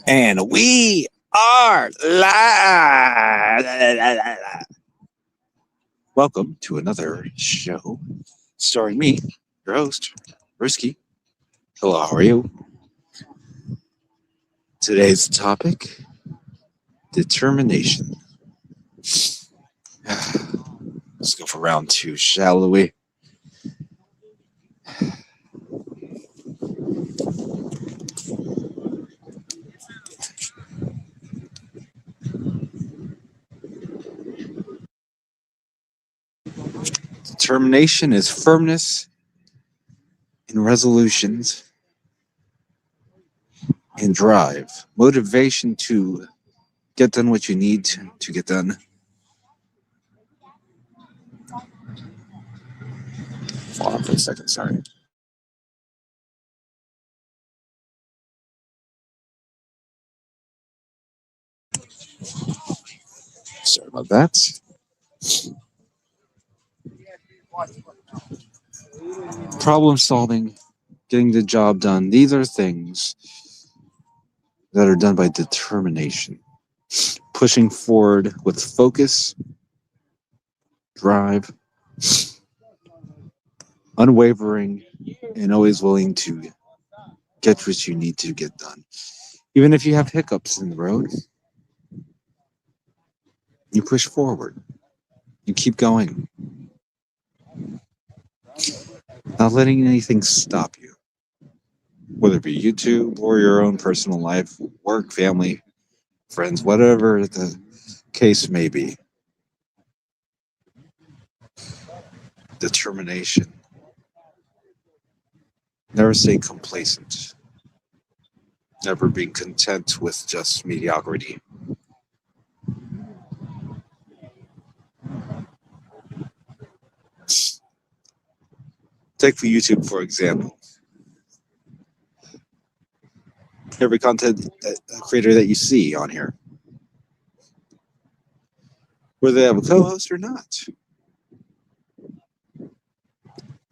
And we are live. Welcome to another show starring me, your host, Risky. Hello, how are you? Today's topic determination. Let's go for round two, shall we? Determination is firmness in resolutions and drive, motivation to get done what you need to get done. Hold on for a second, sorry. Sorry about that. Problem solving, getting the job done, these are things that are done by determination. Pushing forward with focus, drive, unwavering, and always willing to get what you need to get done. Even if you have hiccups in the road, you push forward. You keep going, not letting anything stop you, whether it be YouTube or your own personal life, work, family, friends, whatever the case may be. Determination. Never stay complacent. Never being content with just mediocrity. Take for YouTube, for example. Every content creator that you see on here, whether they have a co-host or not,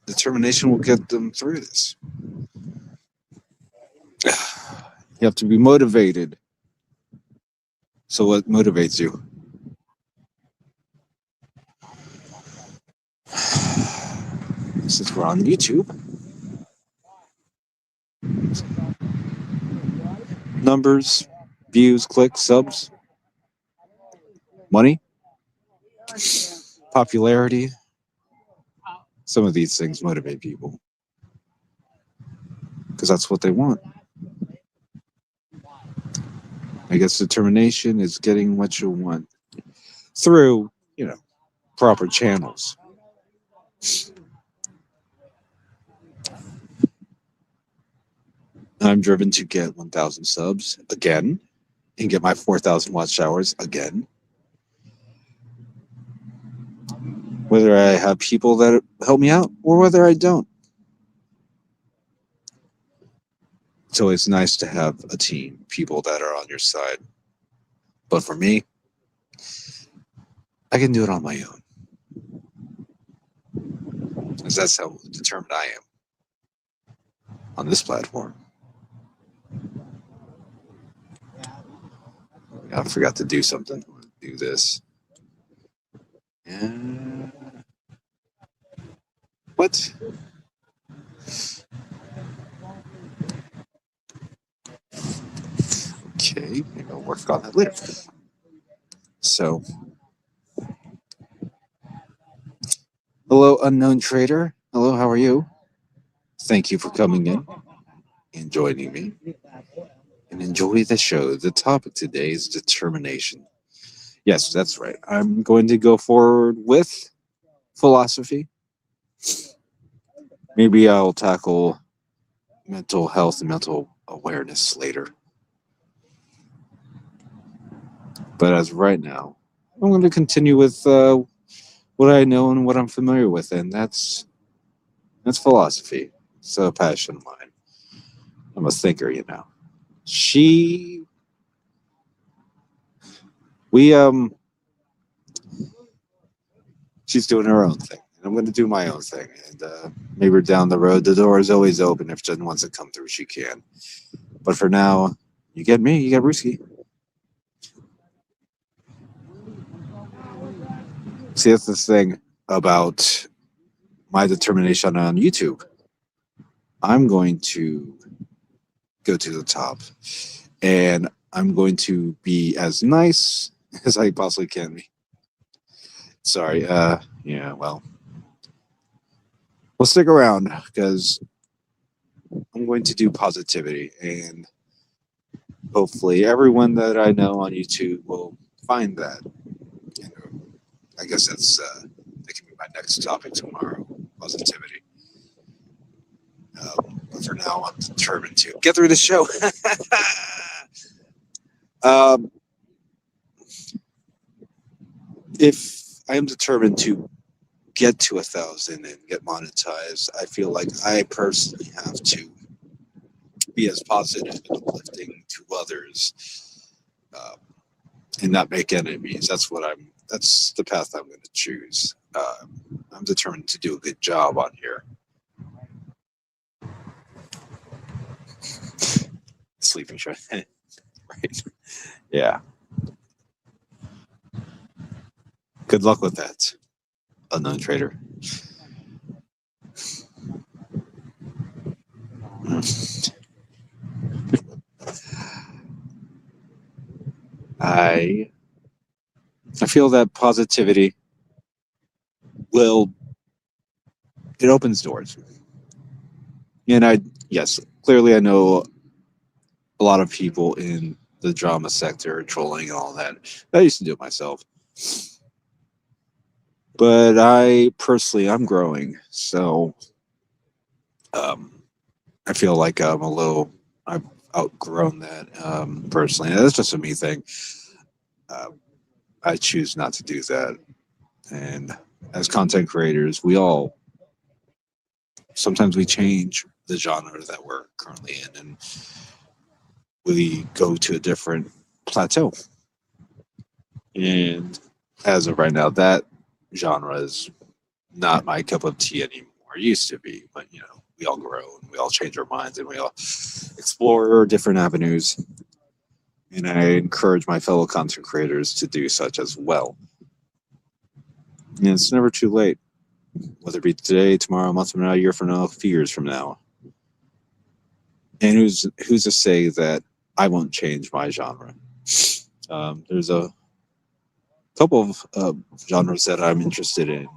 determination will get them through this. You have to be motivated. So what motivates you? Since we're on YouTube, numbers, views, clicks, subs, money, popularity. Some of these things motivate people because that's what they want. I guess determination is getting what you want through, proper channels. I'm driven to get 1,000 subs again and get my 4,000 watch hours again. Whether I have people that help me out or whether I don't. It's always nice to have a team, people that are on your side. But for me, I can do it on my own. Because that's how determined I am on this platform. I forgot to do something. Do this. Yeah. What? Okay, maybe I'll work on that later. So, hello, unknown trader. Hello, how are you? Thank you for coming in and joining me. And enjoy the show. The topic today is determination. Yes, that's right. I'm going to go forward with philosophy. Maybe I'll tackle mental health and mental awareness later. But as of right now, I'm going to continue with what I know and what I'm familiar with, and that's philosophy. It's a passion of mine. I'm a thinker, We she's doing her own thing. I'm going to do my own thing, and maybe down the road, the door is always open. If Jen wants to come through, she can. But for now, You get me, you get Brewski. See, that's the thing about my determination on YouTube. I'm going to go to the top and I'm going to be as nice as I possibly can be. Sorry, yeah, well, we'll stick around because I'm going to do positivity and hopefully everyone that I know on YouTube will find that. You know, I guess that can be my next topic tomorrow, positivity. But for now, I'm determined to get through the show. um, if I am determined to get to 1,000 and get monetized, I feel like I personally have to be as positive and uplifting to others, um, and not make enemies. That's the path I'm going to choose. I'm determined to do a good job on here. Sleeping show. Right. Yeah. Good luck with that, unknown trader. I feel that positivity will it opens doors. And yes, clearly I know a lot of people in the drama sector, trolling and all that. I used to do it myself. But I personally, I'm growing. So I feel like I've outgrown that personally. That's just a me thing. I choose not to do that. And as content creators, sometimes we change the genre that we're currently in and we go to a different plateau. And as of right now, that genre is not my cup of tea anymore. It used to be, but we all grow and we all change our minds and we all explore different avenues. And I encourage my fellow content creators to do such as well. And it's never too late, whether it be today, tomorrow, a month from now, a year from now, a few years from now. And who's to say that I won't change my genre? There's a couple of genres that I'm interested in.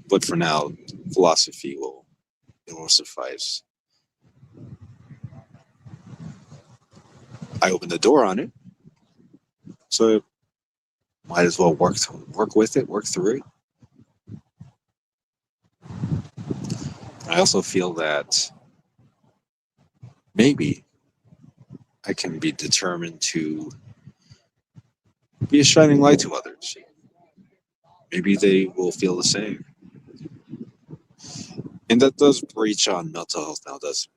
But for now, philosophy will suffice. I opened the door on it, so might as well work with it, work through it. I also feel that maybe I can be determined to be a shining light to others. Maybe they will feel the same. And that does breach on mental health now, does it?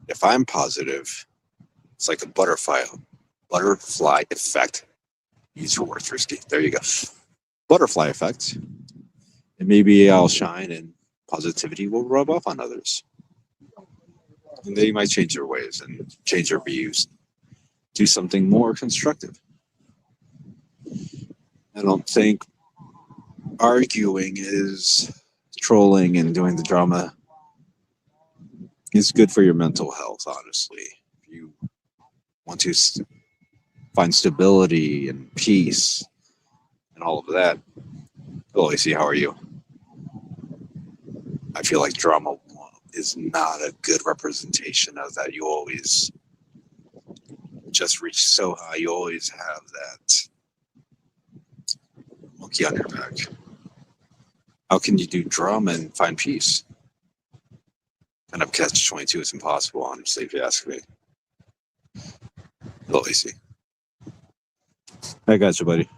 If I'm positive, it's like a butterfly effect. Use your words, Risky. There you go. Butterfly effect. And maybe I'll shine and positivity will rub off on others. And they might change their ways and change their views, do something more constructive. I don't think arguing is trolling and doing the drama is good for your mental health, honestly. If you want to find stability and peace and all of that. Hello, AC, how are you? I feel like drama is not a good representation of that. You always just reach so high. You always have that monkey on your back. How can you do drama and find peace? Kind of catch-22 is impossible, honestly, if you ask me. Hello, AC. I got you, buddy.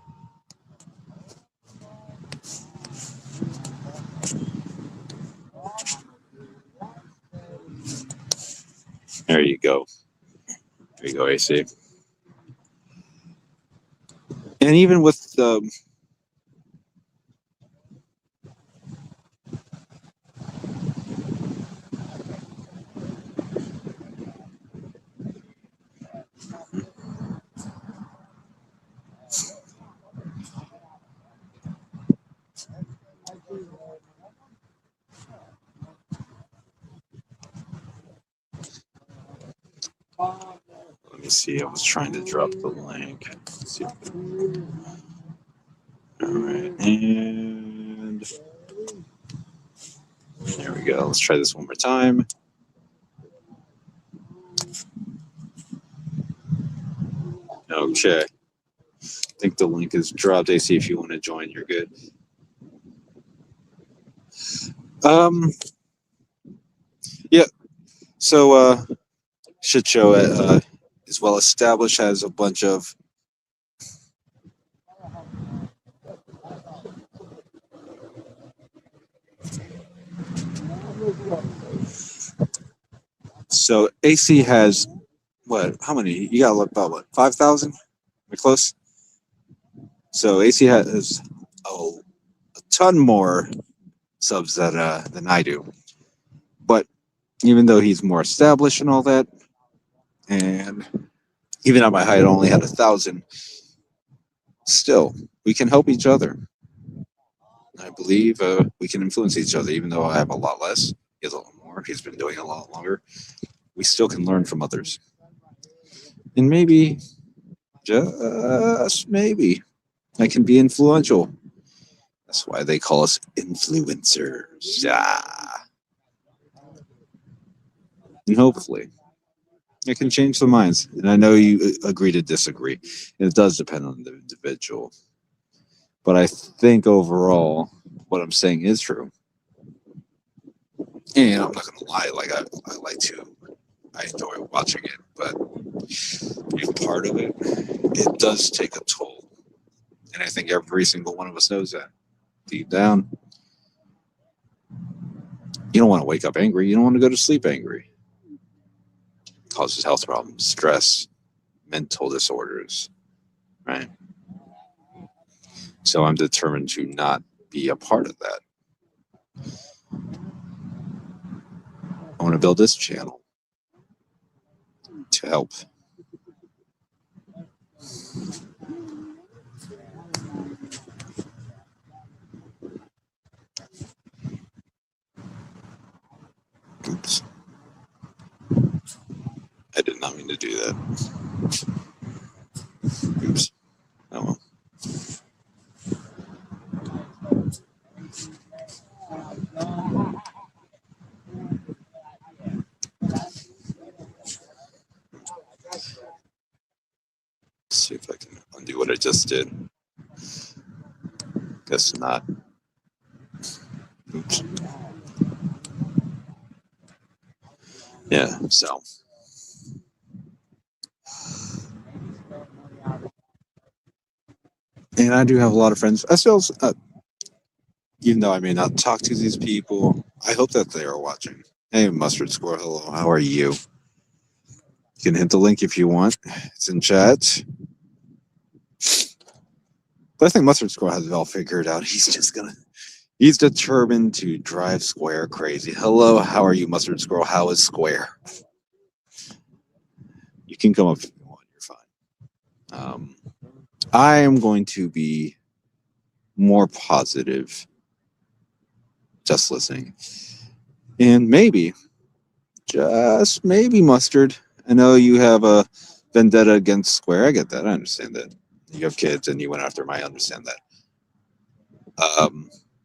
There you go. There you go, AC. And even with Let me see. I was trying to drop the link. Let's see. All right, and there we go. Let's try this one more time. Okay. I think the link is dropped. AC, if you want to join, you're good. Yeah. So, shit show is well established. Has a bunch of so AC has what? How many? You got about what? 5,000? We're close. So AC has a ton more subs than I do. But even though he's more established and all that, and even at my height, I only had 1,000. Still, we can help each other. I believe we can influence each other, even though I have a lot less. He has a lot more. He's been doing it a lot longer. We still can learn from others. And maybe, just maybe, I can be influential. That's why they call us influencers. And hopefully, it can change the minds. And I know you agree to disagree. And it does depend on the individual. But I think overall, what I'm saying is true. And I'm not gonna lie, like I enjoy watching it, but being part of it, it does take a toll. And I think every single one of us knows that. Deep down. You don't want to wake up angry, you don't want to go to sleep angry. It causes health problems, stress, mental disorders. Right? So I'm determined to not be a part of that. I want to build this channel to help. Oops. I did not mean to do that. Oops. Oh well. Let's see if I can undo what I just did. Guess not. Oops. Yeah, so. And I do have a lot of friends. I still, even though I may not talk to these people, I hope that they are watching. Hey, Mustard Squirrel, hello, how are you? You can hit the link if you want. It's in chat. But I think Mustard Squirrel has it all figured out. He's determined to drive Square crazy. Hello, how are you, Mustard Squirrel? How is Square? You can come up if you want, you're fine. I am going to be more positive just listening. And maybe, just maybe, Mustard, I know you have a vendetta against Square. I get that. I understand that. You have kids and you went after him. I understand that.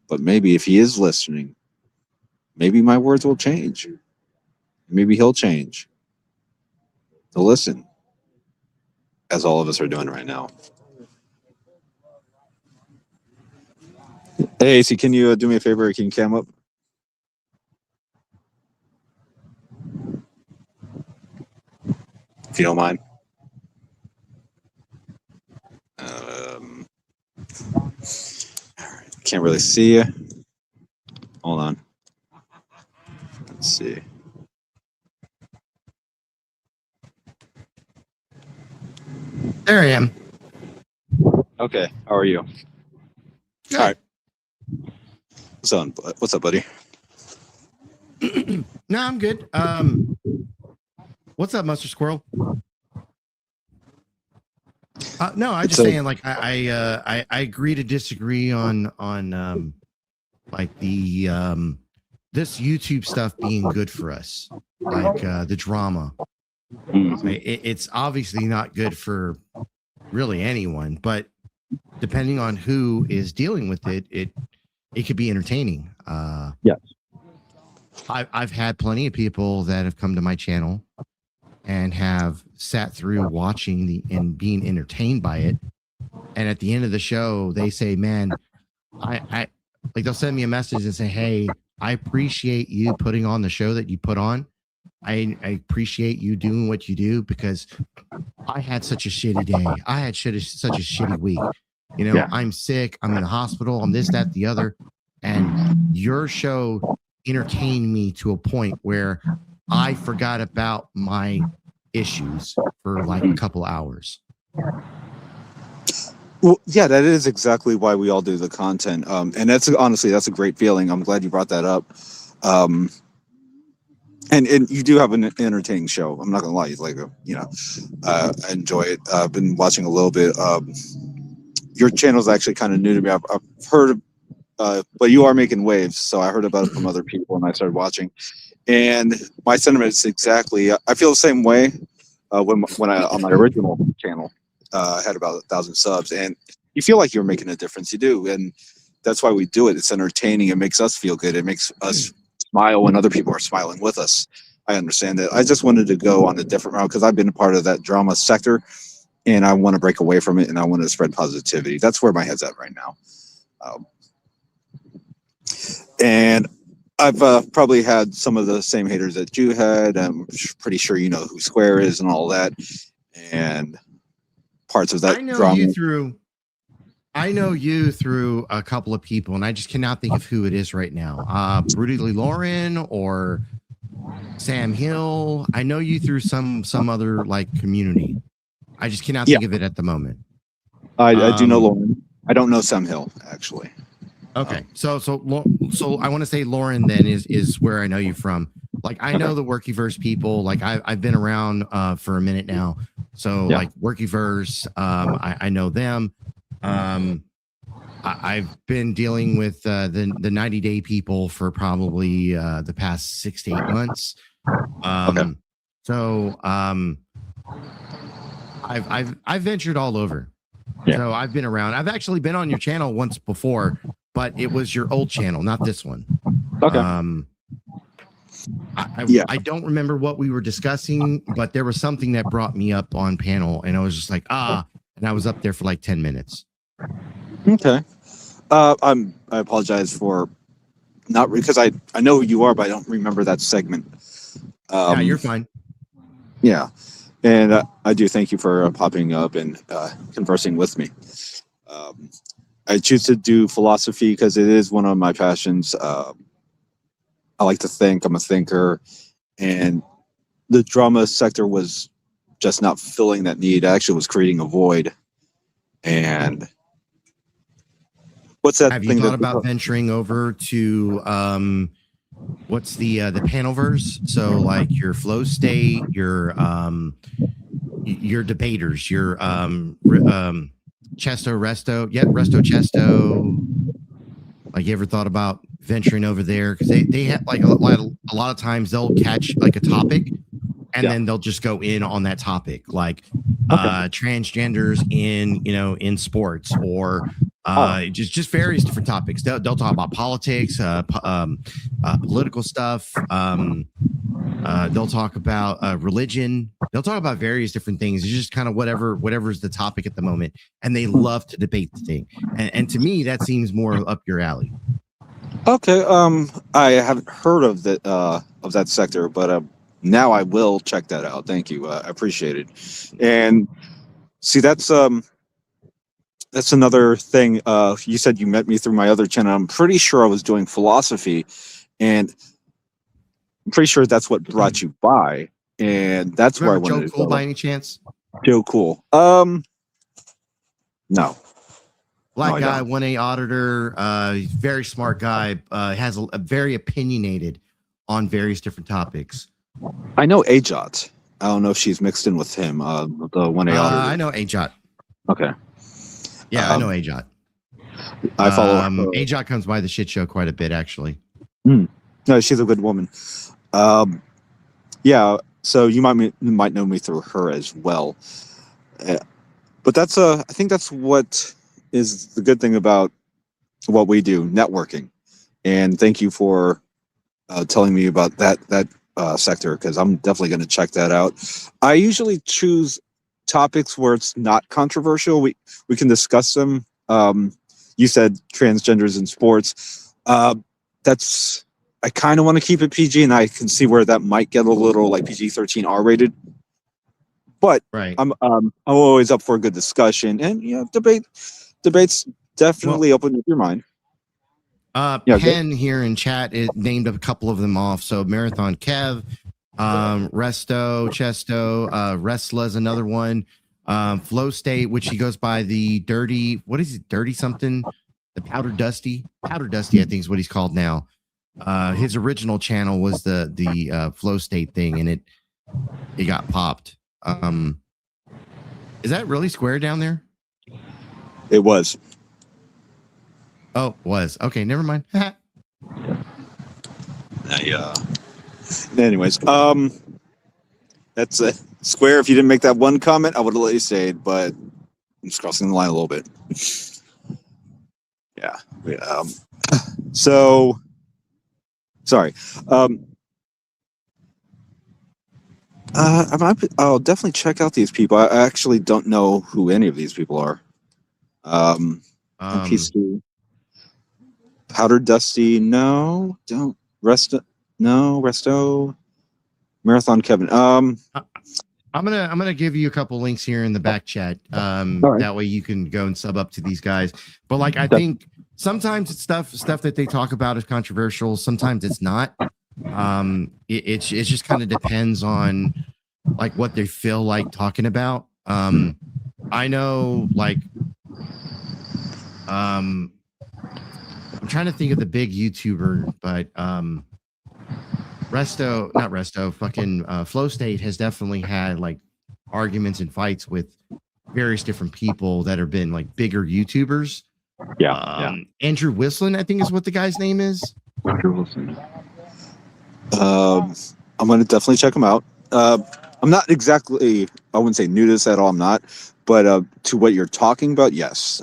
But maybe if he is listening, maybe my words will change. Maybe he'll change. He'll listen, as all of us are doing right now. Hey, AC, can you do me a favor? Can you cam up? If you don't mind. Can't really see you. Hold on. Let's see. There I am. Okay. How are you? Good. All right. What's up, buddy? No, I'm good. What's up, Mustard Squirrel? No, I just saying, like, I agree to disagree on like the this YouTube stuff being good for us, like the drama. Mhm. It's obviously not good for really anyone, but depending on who is dealing with it, it could be entertaining. Yes. I've had plenty of people that have come to my channel and have sat through watching and being entertained by it. And at the end of the show, they say, man, I like they'll send me a message and say, hey, I appreciate you putting on the show that you put on. I appreciate you doing what you do because I had such a shitty day. I had such a shitty week. You know, Yeah. I'm sick. I'm in the hospital. I'm this, that, the other. And your show entertained me to a point where I forgot about my issues for like a couple hours. Well, yeah, that is exactly why we all do the content. And that's honestly, that's a great feeling. I'm glad you brought that up. And you do have an entertaining show. I'm not gonna lie, like I enjoy it. I've been watching a little bit. Your channel is actually kind of new to me. I've heard, but you are making waves, so I heard about it from other people, and I started watching. And my sentiment is exactly. I feel the same way when I on my original channel had about 1,000 subs, and you feel like you're making a difference. You do, and that's why we do it. It's entertaining. It makes us feel good. It makes us smile when other people are smiling with us. I understand that. I just wanted to go on a different route because I've been a part of that drama sector, and I want to break away from it, and I want to spread positivity. That's where my head's at right now. And I've probably had some of the same haters that you had. I'm pretty sure you know who Square is and all that, and parts of that I know drama. I know you through a couple of people, and I just cannot think of who it is right now. Brutally Lauren or Sam Hill. I know you through some other like community. I just cannot think of it at the moment. I do know Lauren. I don't know Sam Hill actually. Okay, so I want to say Lauren then is where I know you from. Like I know the Workyverse people. Like I've been around for a minute now. So like Workyverse, I know them. I've been dealing with the 90-day people for probably the past 6 to 8 months. So I've ventured all over. Yeah. So I've been around. I've actually been on your channel once before, but it was your old channel, not this one. Okay. I don't remember what we were discussing, but there was something that brought me up on panel, and I was just like, and I was up there for like 10 minutes. Okay. I apologize for not because I know who you are, but I don't remember that segment. Yeah, you're fine. Yeah, and I do thank you for popping up and conversing with me. I choose to do philosophy because it is one of my passions. I like to think. I'm a thinker, and the drama sector was just not filling that need. I actually was creating a void. And what's that? Have thing you thought that, about venturing over to what's the Panelverse? So like your flow state, your debaters, your Chesto Resto, Resto Chesto. Like you ever thought about venturing over there? Because they have like a lot of times they'll catch like a topic and then they'll just go in on that topic, like transgenders in sports or just various different topics. They'll talk about politics, political stuff. They'll talk about religion. They'll talk about various different things. It's just kind of whatever's the topic at the moment, and they love to debate the thing. And to me, that seems more up your alley. Okay. I haven't heard of that sector, but now I will check that out. Thank you. I appreciate it. And see, that's another thing. You said you met me through my other channel. I'm pretty sure I was doing philosophy, and I'm pretty sure that's what brought you by. And that's where I wanted Joe Cool by any chance? Joe Cool. No. Black guy, 1A auditor, very smart guy, has a very opinionated on various different topics. I know Ajot. I don't know if she's mixed in with him. The 1A auditor. I know Ajot. Okay. Yeah, I know Ajot. I follow Ajot comes by the shit show quite a bit, actually. No, she's a good woman. Yeah, So you might know me through her as well. Uh, but that's I think that's what is the good thing about what we do, networking. And thank you for telling me about that sector, because I'm definitely going to check that out. I usually choose topics where it's not controversial. We can discuss them. You said transgenders in sports. That's I kind of want to keep it PG, and I can see where that might get a little like PG-13 R-rated. But Right. I'm always up for a good discussion, and debates definitely open up your mind. Yeah, Penn here in chat it named a couple of them off. So Marathon Kev, Resto, Chesto, Wrestla's another one. Flow State, which he goes by the dirty, what is it? Dirty something? The Powder Dusty, I think is what he's called now. His original channel was the Flow State thing, and it got popped. Is that really square down there? It was. Oh, was. Okay, never mind. Anyways, that's Square. If you didn't make that one comment, I would have let you say it, but I'm just crossing the line a little bit. Yeah. So, sorry. I'll definitely check out these people. I actually don't know who any of these people are. NPC. Powder Dusty, no, don't. Resto, Marathon Kevin. I'm gonna give you a couple links here in the back chat. Right. That way you can go and sub up to these guys. But like I think sometimes it's stuff that they talk about is controversial. Sometimes it's not. It just kind of depends on like what they feel like talking about. I know like I'm trying to think of the big YouTuber, but Flow State has definitely had like arguments and fights with various different people that have been like bigger YouTubers. Yeah. Andrew Whistling, I think is what the guy's name is. Andrew Wilson. I'm going to definitely check him out. I'm not exactly, I wouldn't say new to this at all. I'm not, but to what you're talking about, yes.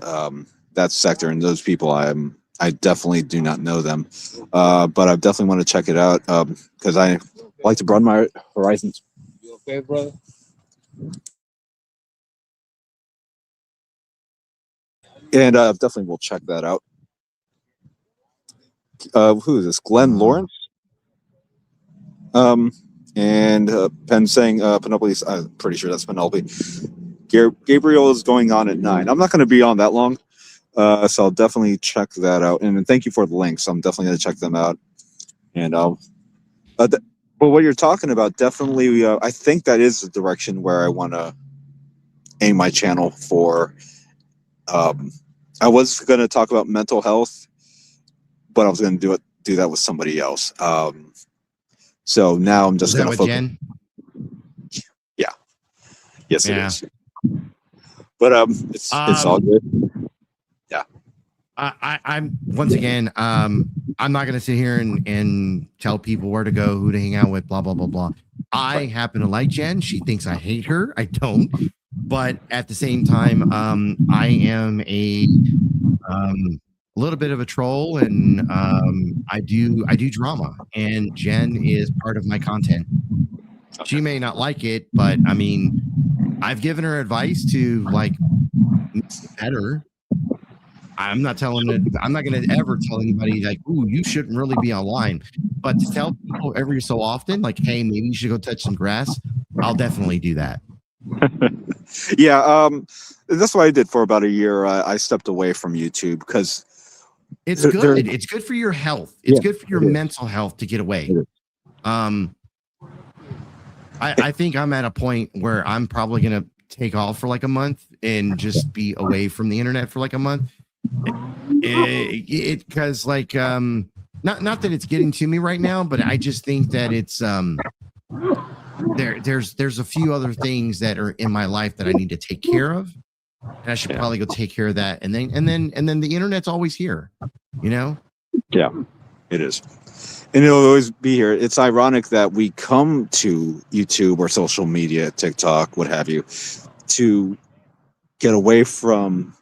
That sector and those people, I definitely do not know them, but I definitely want to check it out because I like to broaden my horizons. You okay, brother? And definitely will check that out. Who is this? Glenn Lawrence? And Penn saying Penelope's, I'm pretty sure that's Penelope. Gabriel is going on at 9. I'm not going to be on that long. So I'll definitely check that out. And thank you for the links. I'm definitely going to check them out. And but what you're talking about, definitely, I think that is the direction where I want to aim my channel for. I was going to talk about mental health, but I was going to do that with somebody else. So now I'm just going to focus. Jen? Yeah. Yes, it is. But it's all good. Yeah. I'm once again, I'm not going to sit here and tell people where to go, who to hang out with, blah, blah, blah, blah. I happen to like Jen. She thinks I hate her. I don't. But at the same time, I am a little bit of a troll, and I do drama, and Jen is part of my content. She may not like it, but I mean, I've given her advice to like make it better. I'm not going to ever tell anybody like, "Ooh, you shouldn't really be online." But to tell people every so often, like, "Hey, maybe you should go touch some grass," I'll definitely do that. Yeah, that's what I did for about a year. I stepped away from YouTube because it's good. It's good for your health. It's good for your mental health to get away. I think I'm at a point where I'm probably going to take off for like a month and just be away from the internet for like a month. Because like not that it's getting to me right now, but I just think that it's there's a few other things that are in my life that I need to take care of, and I should probably go take care of that, and then the internet's always here, you know. Yeah. It is. And it'll always be here. It's ironic that we come to YouTube or social media, TikTok, what have you, to get away from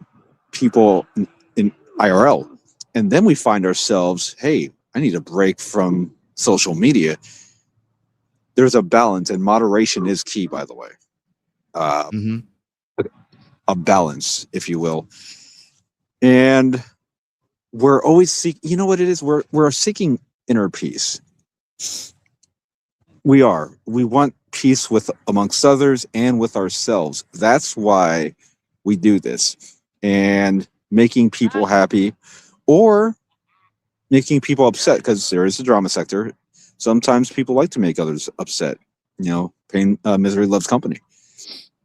people in IRL. And then we find ourselves, hey, I need a break from social media. There's a balance, and moderation is key, by the way. Mm-hmm. A balance, if you will. And we're always seeking, you know what it is? We're seeking inner peace. We want peace with amongst others and with ourselves. That's why we do this. And making people happy or making people upset, because there is a drama sector. Sometimes people like to make others upset. You know, pain, misery loves company.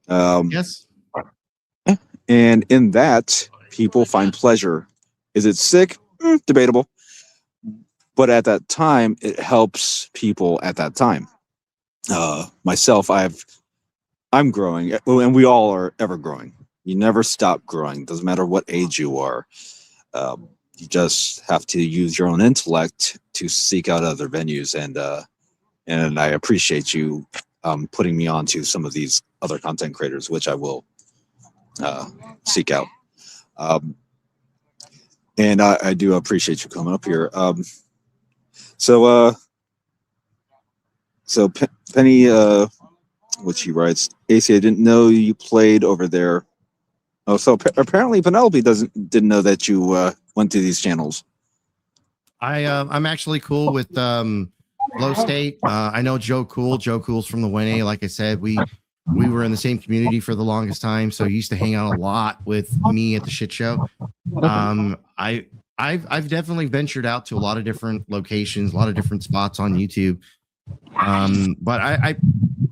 Yes. And in that, people find pleasure. Is it sick? Debatable. But at that time, it helps people at that time. Myself, I'm growing, and we all are ever growing. You never stop growing. Doesn't matter what age you are. You just have to use your own intellect to seek out other venues, and I appreciate you putting me on to some of these other content creators, which I will seek out. And I do appreciate you coming up here. So Penny, what she writes, AC, I didn't know you played over there. Oh, so apparently Penelope didn't know that you went to these channels. I'm actually cool with Low State. I know Joe Cool. Joe Cool's from the 1A. Like I said, we were in the same community for the longest time, so he used to hang out a lot with me at the shit show. I've definitely ventured out to a lot of different locations, a lot of different spots on YouTube. But I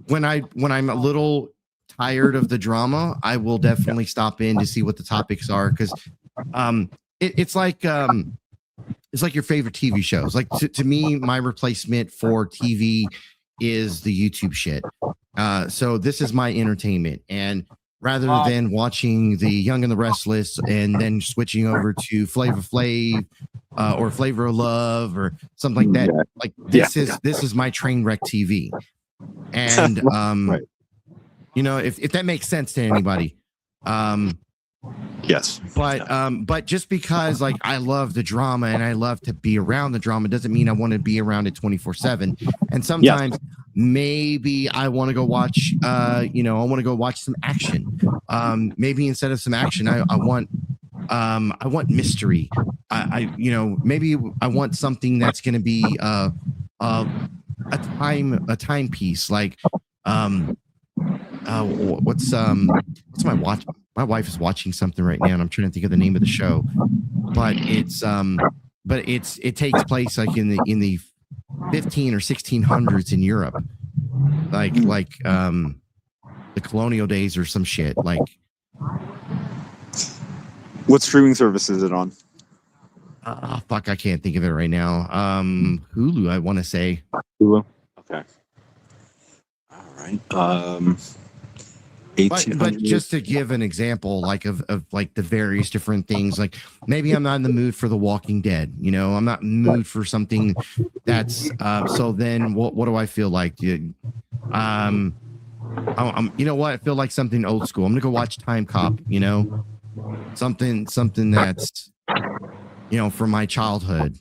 when I'm a little tired of the drama, I will definitely stop in to see what the topics are, because it's like your favorite TV shows. Like to me, my replacement for TV is the YouTube shit. So this is my entertainment, and rather than watching the Young and the Restless and then switching over to Flavor Flav or Flavor of Love or something like that, like this is my train wreck TV. And right. You know, if that makes sense to anybody. Yes. But just because like I love the drama and I love to be around the drama doesn't mean I want to be around it 24/7. And sometimes maybe I want to go watch I want to go watch some action. Maybe instead of some action, I want mystery. Maybe I want something that's going to be a timepiece, like what's my watch? My wife is watching something right now, and I'm trying to think of the name of the show. But it takes place like in the 15 or 1600s in Europe, like the colonial days or some shit. Like, what streaming service is it on? Fuck, I can't think of it right now. Hulu, I want to say. Hulu. Okay. All right. But just to give an example, like of like the various different things, like maybe I'm not in the mood for The Walking Dead. You know, I'm not in the mood for something that's so then what do I feel like? You know what? I feel like something old school. I'm gonna go watch Time Cop. You know, something that's from my childhood.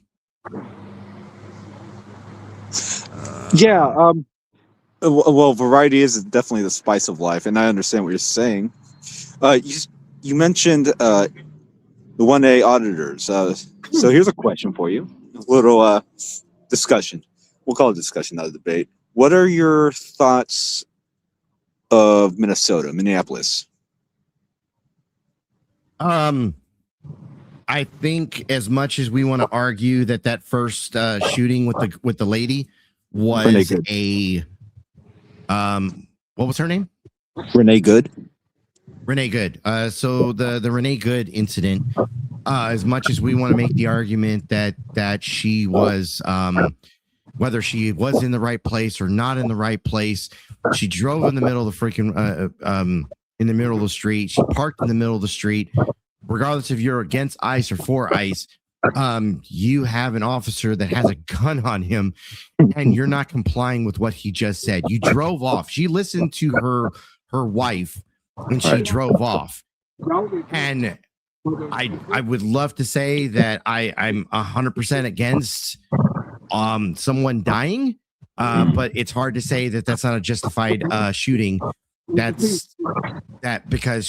Well, variety is definitely the spice of life, and I understand what you're saying. You mentioned the 1A auditors. So here's a question for you. A little discussion. We'll call it discussion, not a debate. What are your thoughts of Minneapolis? I think as much as we want to argue that first shooting with the lady was what was her name? Renee Good. Renee Good. So the Renee Good incident, as much as we want to make the argument that she was, whether she was in the right place or not in the right place, she drove in the middle of the freaking, in the middle of the street. She parked in the middle of the street. Regardless if you're against ICE or for ICE, You have an officer that has a gun on him, and you're not complying with what he just said. You drove off. She listened to her wife, and she drove off. And I would love to say that I'm 100% against someone dying, but it's hard to say that that's not a justified shooting. That's that because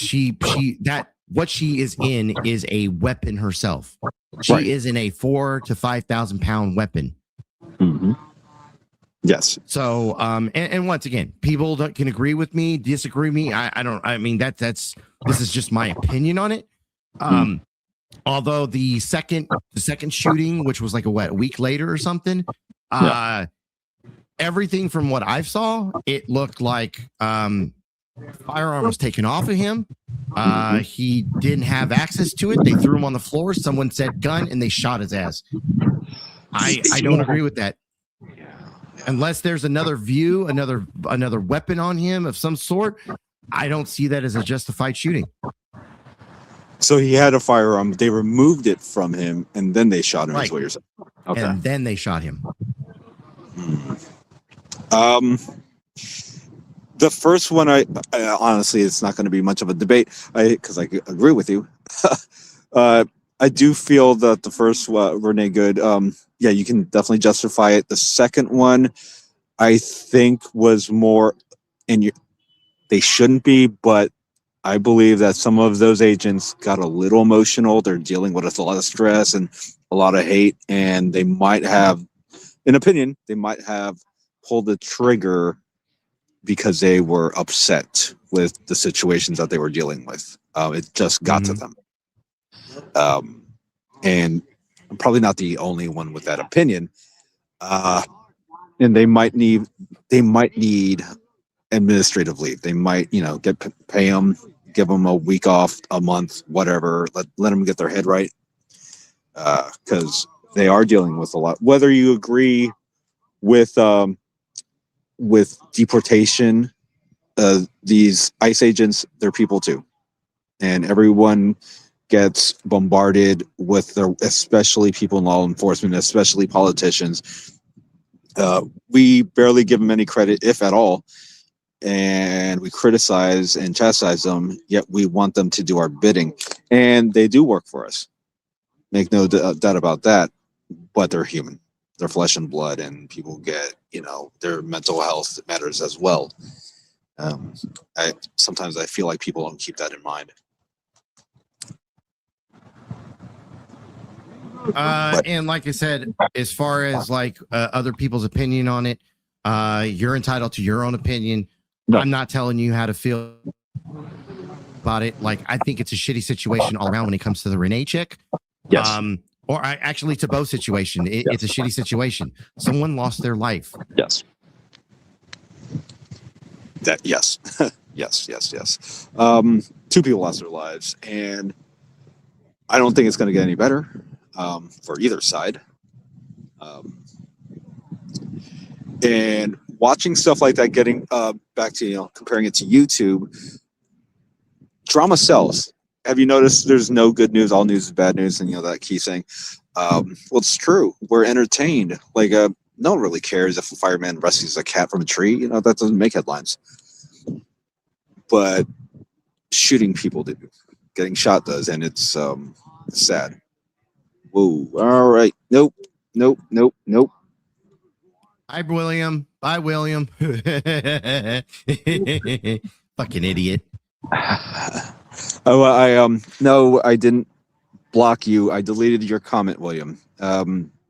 what she is in is a weapon herself. She is in a 4,000 to 5,000 pound weapon. Mm-hmm. Yes. So, and once again, people can agree with me, disagree with me. I don't. I mean, this is just my opinion on it. Although the second shooting, which was like a week later or something, everything from what I saw, it looked like firearm was taken off of him. He didn't have access to it. They threw him on the floor. Someone said gun, and they shot his ass. I don't agree with that. Unless there's another view, another weapon on him of some sort, I don't see that as a justified shooting. So he had a firearm. They removed it from him, and then they shot him. Right. Is what you're saying? Okay. And then they shot him. The first one, I honestly, it's not going to be much of a debate, because I agree with you. I do feel that the first Renee Good, yeah, you can definitely justify it. The second one, I think, was more, and they shouldn't be, but I believe that some of those agents got a little emotional. They're dealing with a lot of stress and a lot of hate, and they might have, in opinion, they might have pulled the trigger because they were upset with the situations that they were dealing with. It just got to them. And I'm probably not the only one with that opinion. And they might need administrative leave. They might, pay them, give them a week off, a month, whatever. Let them get their head right, because they are dealing with a lot. Whether you agree with deportation, these ICE agents, they're people too, and everyone gets bombarded with especially people in law enforcement, especially politicians. We barely give them any credit, if at all, and we criticize and chastise them, yet we want them to do our bidding, and they do work for us. Make no doubt about that, but they're human. They're flesh and blood, and people get, their mental health matters as well. Sometimes I feel like people don't keep that in mind. And like I said, as far as other people's opinion on it, you're entitled to your own opinion. No. I'm not telling you how to feel about it. I think it's a shitty situation all around when it comes to the Renee chick. Yes. Or actually to both situation. It's a shitty situation. Someone lost their life. Yes. Yes. Yes. Two people lost their lives, and I don't think it's going to get any better for either side. And watching stuff like that, getting back to, comparing it to YouTube, drama sells. Have you noticed there's no good news, all news is bad news, and that key saying? Well, it's true. We're entertained. No one really cares if a fireman rescues a cat from a tree. That doesn't make headlines. But shooting people do. Getting shot does, and it's sad. Whoa. All right. Nope. Bye, William. Fucking idiot. No, I didn't block you. I deleted your comment, William.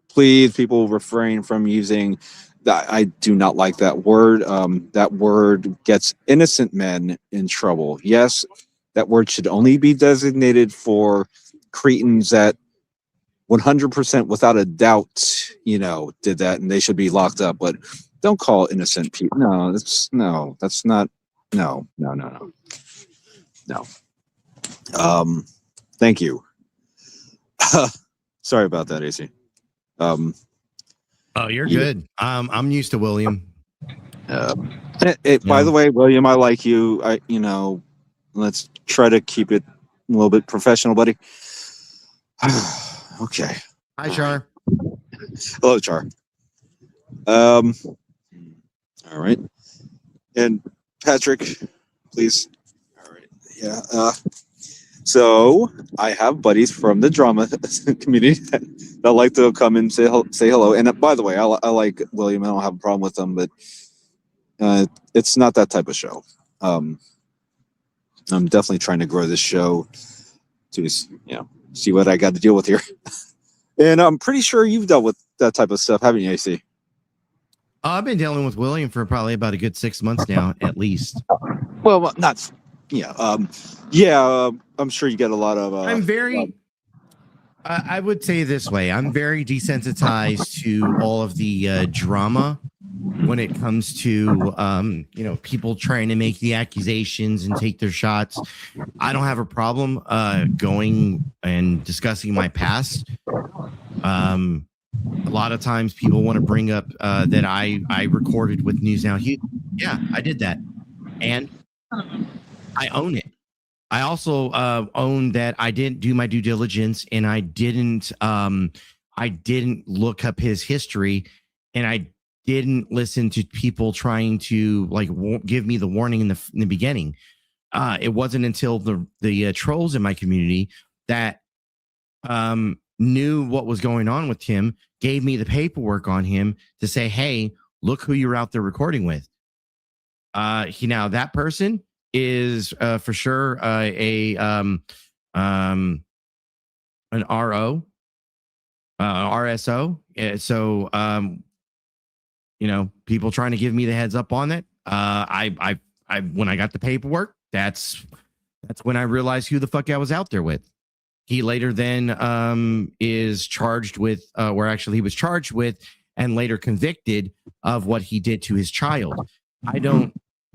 Please, people, refrain from using that. I do not like that word. That word gets innocent men in trouble. Yes, that word should only be designated for cretins that 100% without a doubt, did that, and they should be locked up. But don't call innocent people. No. Thank you. Sorry about that, AC. Oh, you're good. I'm used to William. By the way, William, I like you. Let's try to keep it a little bit professional, buddy. Okay. Hi, Shar. Hello, Char. All right. And Patrick, please. All right. Yeah. So I have buddies from the drama community that like to come and say hello. And by the way, I like William. I don't have a problem with them, but it's not that type of show. I'm definitely trying to grow this show to see what I got to deal with here. And I'm pretty sure you've dealt with that type of stuff, haven't you, AC? I've been dealing with William for probably about a good 6 months now, at least. Well, not. Yeah. I'm sure you get a lot of. I'm very. I would say this way: I'm very desensitized to all of the drama when it comes to people trying to make the accusations and take their shots. I don't have a problem going and discussing my past. A lot of times people want to bring up that I recorded with News Now. Yeah, I did that, and I own it. I also own that I didn't do my due diligence, and I didn't look up his history, and I didn't listen to people trying to give me the warning in the beginning. It wasn't until the trolls in my community that knew what was going on with him, gave me the paperwork on him to say, hey, look who you're out there recording with. Now that person is for sure an RO, RSO. So people trying to give me the heads up on that. I when I got the paperwork, that's when I realized who the fuck I was out there with. He later then is charged with, he was charged with and later convicted of what he did to his child.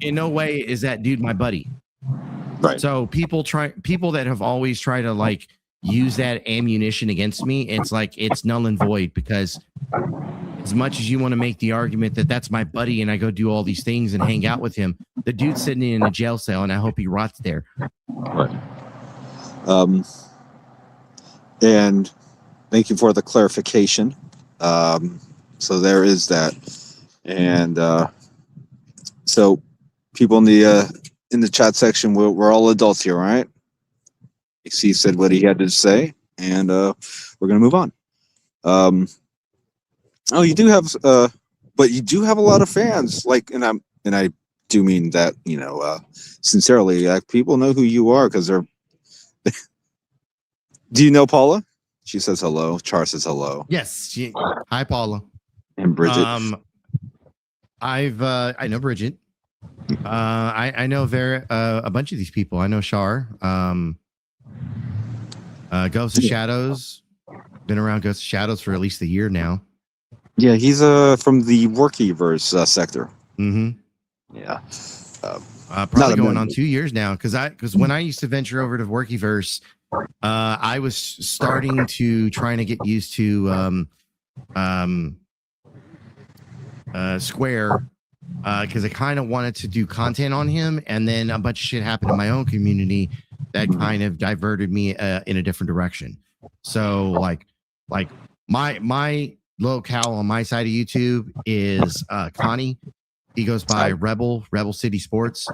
In no way is that dude my buddy. Right. So people that have always tried to use that ammunition against me, it's null and void, because as much as you want to make the argument that that's my buddy and I go do all these things and hang out with him, the dude's sitting in a jail cell and I hope he rots there. Right. And thank you for the clarification. So there is that. And so people in the chat section, we're all adults here, right? AC said what he had to say, and we're gonna move on. You do have, but you do have a lot of fans. And I do mean that, sincerely. People know who you are because they're. Do you know Paula? She says hello. Char says hello. Yes. Hi, Paula. And Bridget. I know Bridget. I know a bunch of these people. I know Shar. Ghost of Shadows. Been around Ghost of Shadows for at least a year now. Yeah, he's from the Workyverse sector. Mm-hmm. Yeah. Probably going on 2 years now, because when I used to venture over to Workyverse, I was starting to trying to get used to Square, because I kind of wanted to do content on him, and then a bunch of shit happened in my own community that kind of diverted me in a different direction. So my locale on my side of YouTube is Connie. He goes by Rebel City Sports,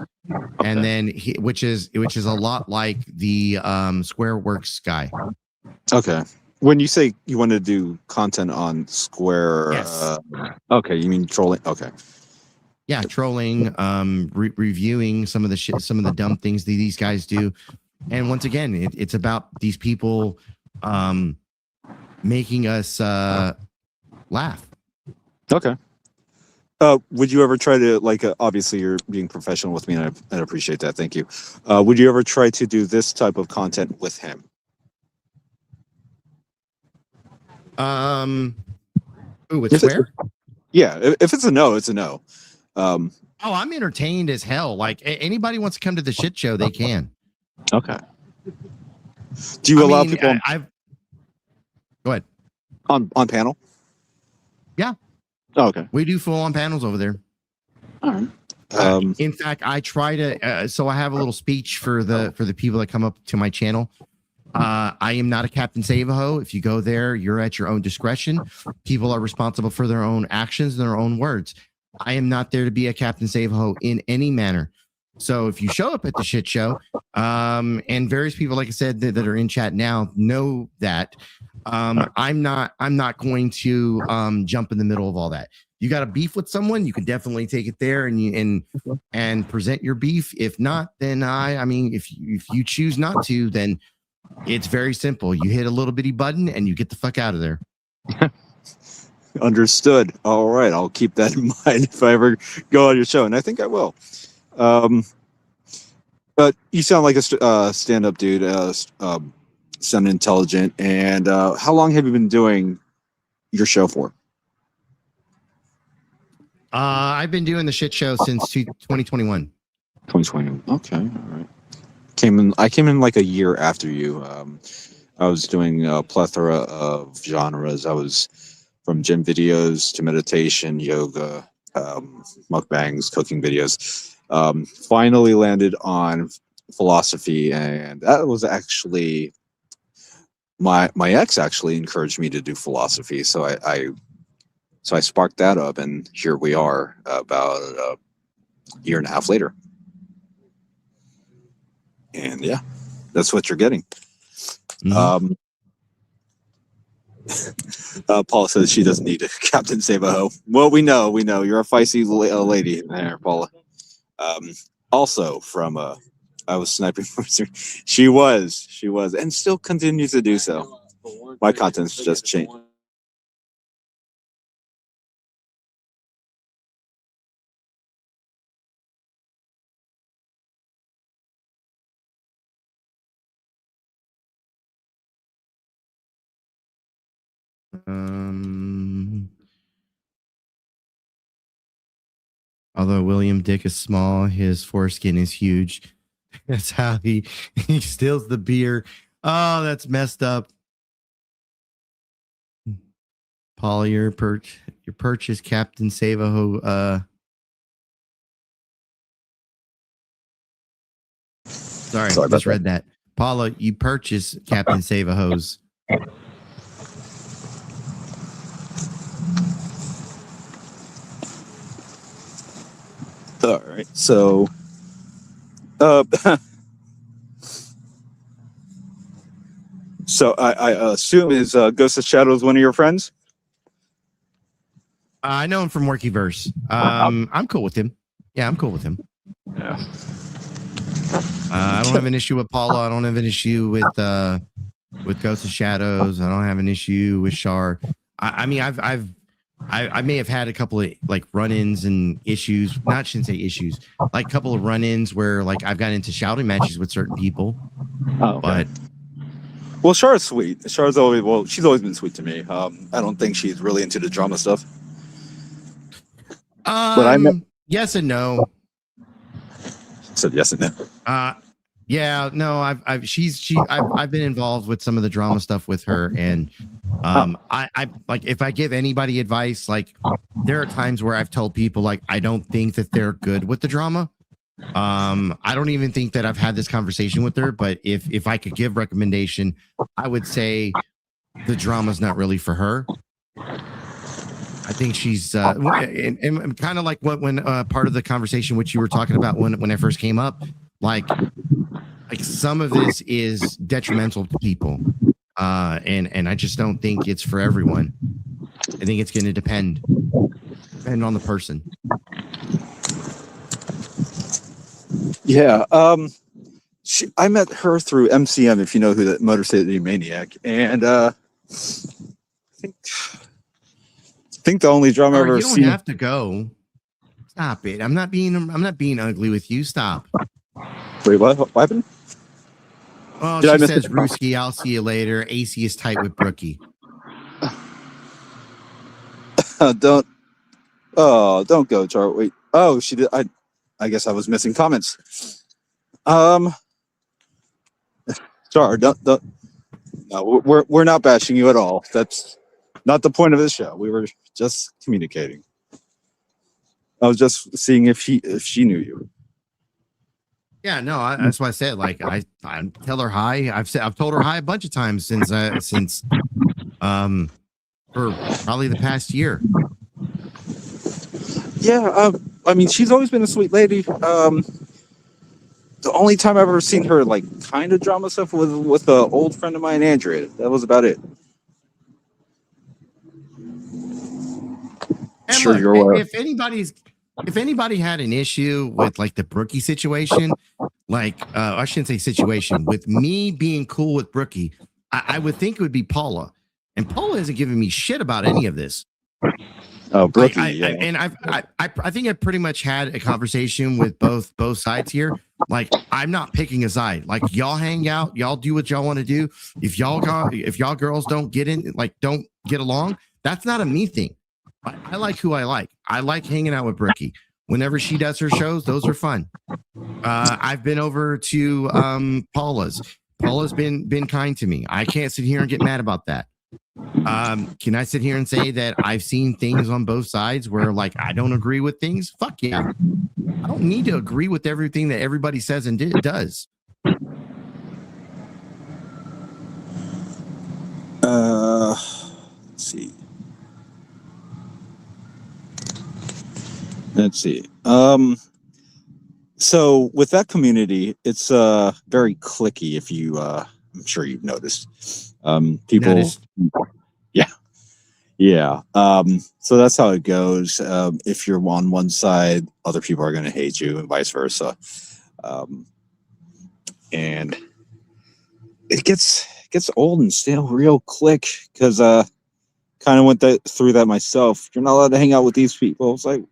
and then which is a lot like the Squareworks guy. Okay. When you say you want to do content on Square, yes. Okay, you mean trolling? Okay. Yeah, trolling, reviewing some of the shit, some of the dumb things that these guys do, and once again, it's about these people making us laugh. Okay. Would you ever try to obviously you're being professional with me, and I appreciate that. Thank you. Would you ever try to do this type of content with him? With Square? Yeah, if it's a no, it's a no. I'm entertained as hell. Anybody wants to come to the shit show, they can. Okay. Do you allow people? Go ahead. On panel? Yeah. Oh, okay. We do full on panels over there. All right. In fact, I try to. So I have a little speech for the people that come up to my channel. I am not a Captain Save-A-Ho. If you go there, you're at your own discretion. People are responsible for their own actions and their own words. I am not there to be a Captain Save-A-Ho in any manner. So if you show up at the shit show, and various people, like I said, that are in chat now know that I'm not going to jump in the middle of all that. You got a beef with someone, you can definitely take it there and present your beef. If not, then I mean, if you choose not to, then it's very simple. You hit a little bitty button and you get the fuck out of there. Understood. All right, I'll keep that in mind if I ever go on your show, and I think I will. But you sound like a stand-up dude. Sound intelligent. And how long have you been doing your show for? I've been doing the shit show since 2021. 2020. Okay, all right. I came in like a year after you. I was doing a plethora of genres. I was from gym videos to meditation, yoga, mukbangs, cooking videos. Finally landed on philosophy, and that was actually my ex actually encouraged me to do philosophy. So I sparked that up, and here we are about a year and a half later. And yeah, that's what you're getting. Mhm. Paula says she doesn't need a Captain Save-A-Ho. Well, we know you're a feisty lady there, Paula. Also from I was sniping. She was, and still continues to do so. My content's just changed. Although William Dick is small, his foreskin is huge. That's how he steals the beer. Oh, that's messed up. Paul, your purchase, Captain Save-A-Ho. Sorry, I just read that. Paula, you purchase Captain Save-A-Ho's. All right, so so I assume is Ghost of Shadows one of your friends? I know him from Workyverse. I'm cool with him. Yeah, I'm cool with him. Yeah. I don't have an issue with Paula. I don't have an issue with Ghost of Shadows. I don't have an issue with Shar. I mean, I may have had a couple of like run-ins and issues. Not shouldn't say issues. Like a couple of run-ins where like I've gotten into shouting matches with certain people. Oh, okay. But well, Char's sweet. Char's she's always been sweet to me. I don't think she's really into the drama stuff. But I met yes and no. Said yes and no. Yeah, no, I've been involved with some of the drama stuff with her, and I like if I give anybody advice, like there are times where I've told people like I don't think that they're good with the drama. I don't even think that I've had this conversation with her, but if I could give recommendation, I would say the drama's not really for her. I think she's and kind of like when part of the conversation which you were talking about when I first came up, like some of this is detrimental to people, and I just don't think it's for everyone. I think it's going to depend on the person. Yeah, I met her through MCM, if you know who that Motor City Maniac, and I think the only drama I've ever seen. You don't have to go. Stop it! I'm not being ugly with you. Stop. Wait, what happened? Oh, she says, "Ruski, I'll see you later." AC is tight with Brookie. Don't go, Char. Wait. Oh, she did. I guess I was missing comments. Char, don't. No, we're not bashing you at all. That's not the point of this show. We were just communicating. I was just seeing if she knew you. Yeah, no, that's why I said like I tell her hi. I've told her hi a bunch of times since for probably the past year. Yeah, I mean, she's always been a sweet lady. The only time I've ever seen her like kind of drama stuff was with an old friend of mine, Andrea. That was about it. And Sure, look, you're aware. if anybody had an issue with like the Brookie situation, like I shouldn't say situation, with me being cool with Brookie, I would think it would be Paula. And Paula isn't giving me shit about any of this. Oh, Brookie, I think I pretty much had a conversation with both sides here. Like, I'm not picking a side. Like, y'all hang out, y'all do what y'all want to do. If y'all girls don't don't get along, that's not a me thing. I like who I like. I like hanging out with Brookie. Whenever she does her shows, those are fun. I've been over to Paula's. Paula's been kind to me. I can't sit here and get mad about that. Can I sit here and say that I've seen things on both sides where like I don't agree with things? Fuck yeah. I don't need to agree with everything that everybody says and does. Let's see. So with that community, it's very clicky. If you, I'm sure you've noticed. People, Noticed. yeah. So that's how it goes. If you're on one side, other people are going to hate you, and vice versa. And it gets old and stale real quick because kind of went through that myself. You're not allowed to hang out with these people. It's like,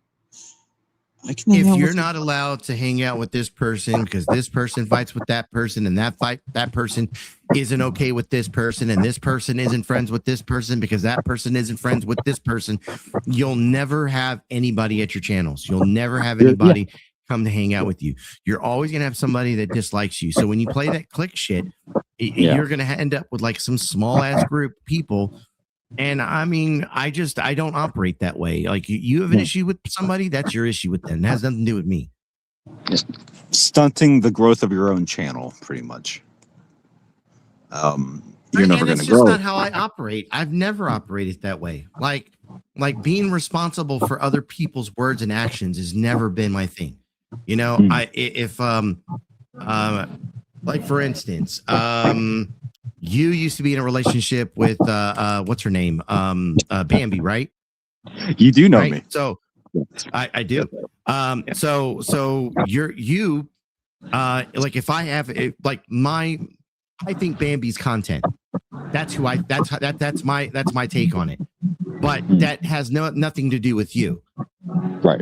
if you're not allowed to hang out with this person because this person fights with that person and that person isn't okay with this person and this person isn't friends with this person because that person isn't friends with this person, you'll never have anybody at your channels. You'll never have anybody come to hang out with you. You're always going to have somebody that dislikes you. So when you play that click shit, you're going to end up with like some small ass group of people. And I mean, I don't operate that way. Like you have an issue with somebody, that's your issue with them. It has nothing to do with me. Stunting the growth of your own channel, pretty much. You're never going to grow. That's just not how I operate. I've never operated that way. Like being responsible for other people's words and actions has never been my thing. You know, like for instance, you used to be in a relationship with what's her name? Bambi, right? You do know me. So I do. So you like if I have like I think Bambi's content. That's that's my take on it. But that has nothing to do with you. Right.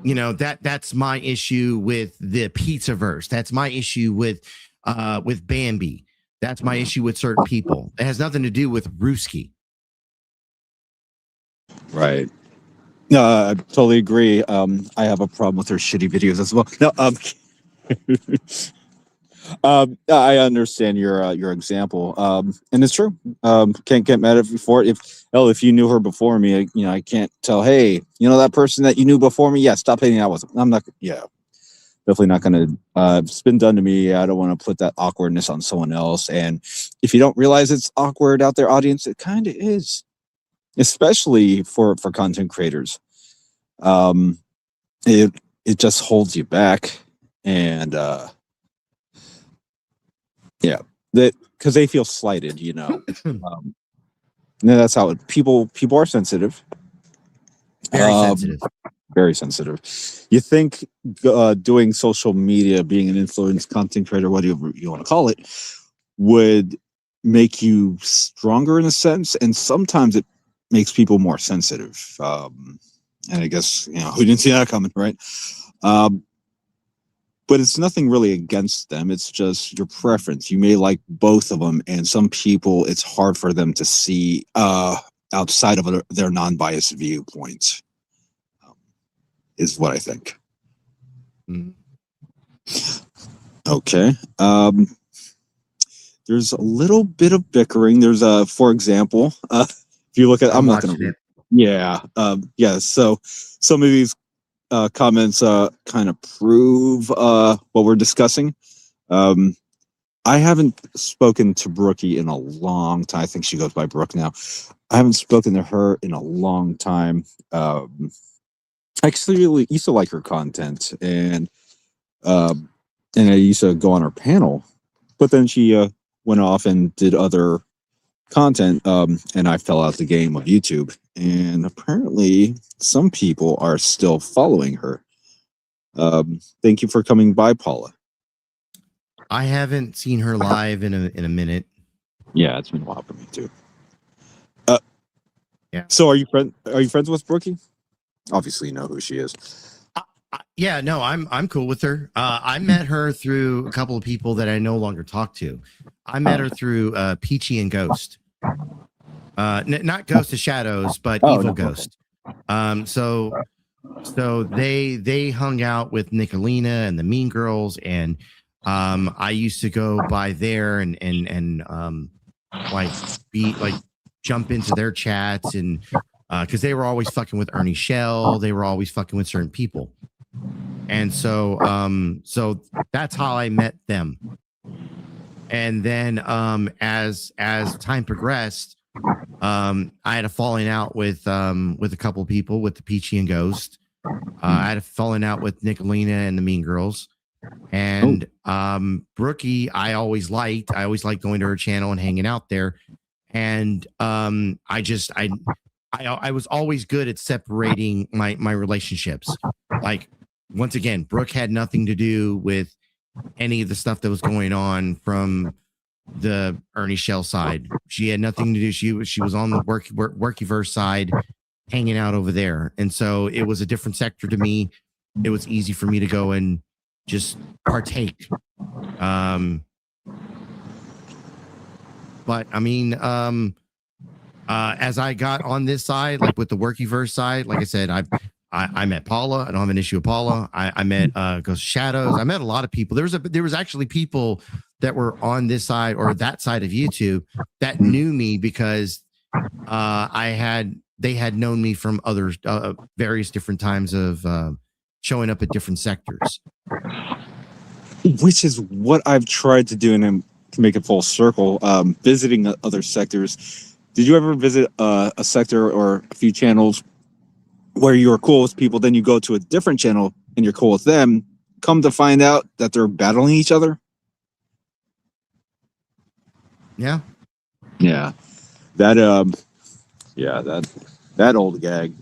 You know, that's my issue with the Pizzaverse. That's my issue with Bambi. That's my issue with certain people. It has nothing to do with Ruski. Right. No, I totally agree. I have a problem with her shitty videos as well. No, I understand your example. And it's true. Can't get mad at you for it. If you knew her before me, I can't tell, hey, that person that you knew before me, yeah, stop hanging out with them. I'm not, definitely not going to, it's been done to me. I don't want to put that awkwardness on someone else. And if you don't realize it's awkward out there, audience, it kind of is, especially for content creators. It just holds you back. And, that because they feel slighted, that's how people are sensitive. Very sensitive. You think doing social media, being an influence content creator, whatever you want to call it, would make you stronger in a sense, and sometimes it makes people more sensitive. And I guess who didn't see that coming, right? But it's nothing really against them. It's just your preference. You may like both of them, and some people, it's hard for them to see outside of their non-biased viewpoint. Is what I think. Okay. There's a little bit of bickering. There's for example, if you look at, I'm not going to. Yeah. So some of these comments kind of prove what we're discussing. I haven't spoken to Brookie in a long time. I think she goes by Brooke now. I haven't spoken to her in a long time. I actually used to like her content, and I used to go on her panel, but then she went off and did other content, and I fell out the game of YouTube. And apparently, some people are still following her. Thank you for coming by, Paula. I haven't seen her live in a minute. Yeah, it's been a while for me too. Yeah. So, are you friends with Brookie? Obviously, you know who she is. Yeah, no, I'm cool with her. I met her through a couple of people that I no longer talk to. I met her through Peachy and Ghost. Not Ghost of Shadows, but Evil no. Ghost. So they hung out with Nicolina and the Mean Girls, and I used to go by there and like be like jump into their chats, and because they were always fucking with Ernie Shell, they were always fucking with certain people, and so that's how I met them. And then as time progressed, I had a falling out with a couple of people, with the Peachy and Ghost. I had a falling out with Nicolina and the Mean Girls. And Brookie, I always liked going to her channel and hanging out there. And I was always good at separating my relationships. Like, once again, Brooke had nothing to do with any of the stuff that was going on from the Ernie Shell side. She had nothing to do. She was on the Workyverse side, hanging out over there. And so it was a different sector to me. It was easy for me to go and just partake. But I mean, as I got on this side, like with the Workyverse side, like I said, I met Paula. I don't have an issue with Paula. I met Ghost Shadows. I met a lot of people. There was actually people that were on this side or that side of YouTube that knew me because they had known me from other various different times of showing up at different sectors. Which is what I've tried to do, and to make it full circle, visiting other sectors. Did you ever visit a sector or a few channels where you're cool with people, then you go to a different channel and you're cool with them, come to find out that they're battling each other? Yeah. Yeah. That old gag.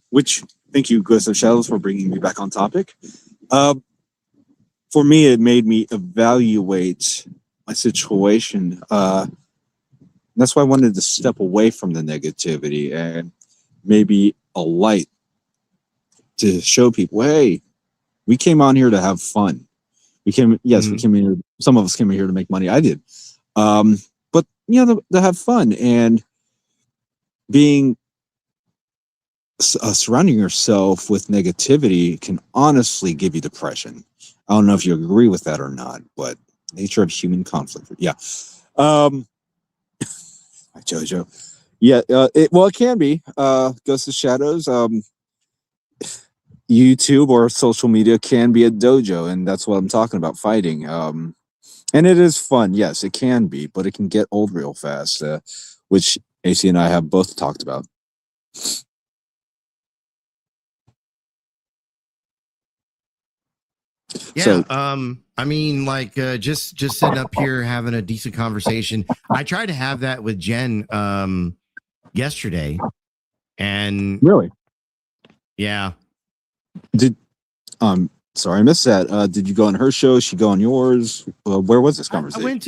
Which, thank you, Ghost of Shadows, for bringing me back on topic. For me, it made me evaluate my situation. That's why I wanted to step away from the negativity and maybe a light to show people, hey, we came on here to have fun. We came in here. Some of us came in here to make money. I did. But to have fun, and being surrounding yourself with negativity can honestly give you depression. I don't know if you agree with that or not, but nature of human conflict. Yeah. Jojo. Yeah. It can be. Ghost of Shadows. YouTube or social media can be a dojo, and that's what I'm talking about, fighting. And it is fun. Yes, it can be, but it can get old real fast, which AC and I have both talked about. Yeah. So, I mean, like, just sitting up here having a decent conversation. I tried to have that with Jen yesterday, and really, yeah. Sorry, I missed that. Did you go on her show? She go on yours? Where was this conversation?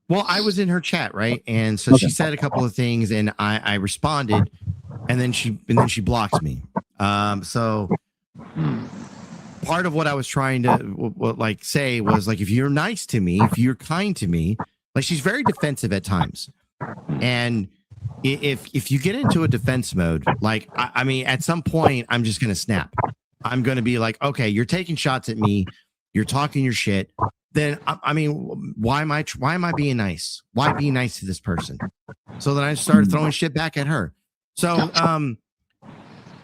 I was in her chat, right? And so she said a couple of things, and I responded, and then she blocked me. So part of what I was trying to say was, like, if you're nice to me, if you're kind to me, like, she's very defensive at times, and if you get into a defense mode, like, I mean, at some point, I'm just gonna snap. I'm gonna be like, okay, you're taking shots at me, you're talking your shit. Then I mean, why am I being nice? Why be nice to this person? So then I started throwing shit back at her. So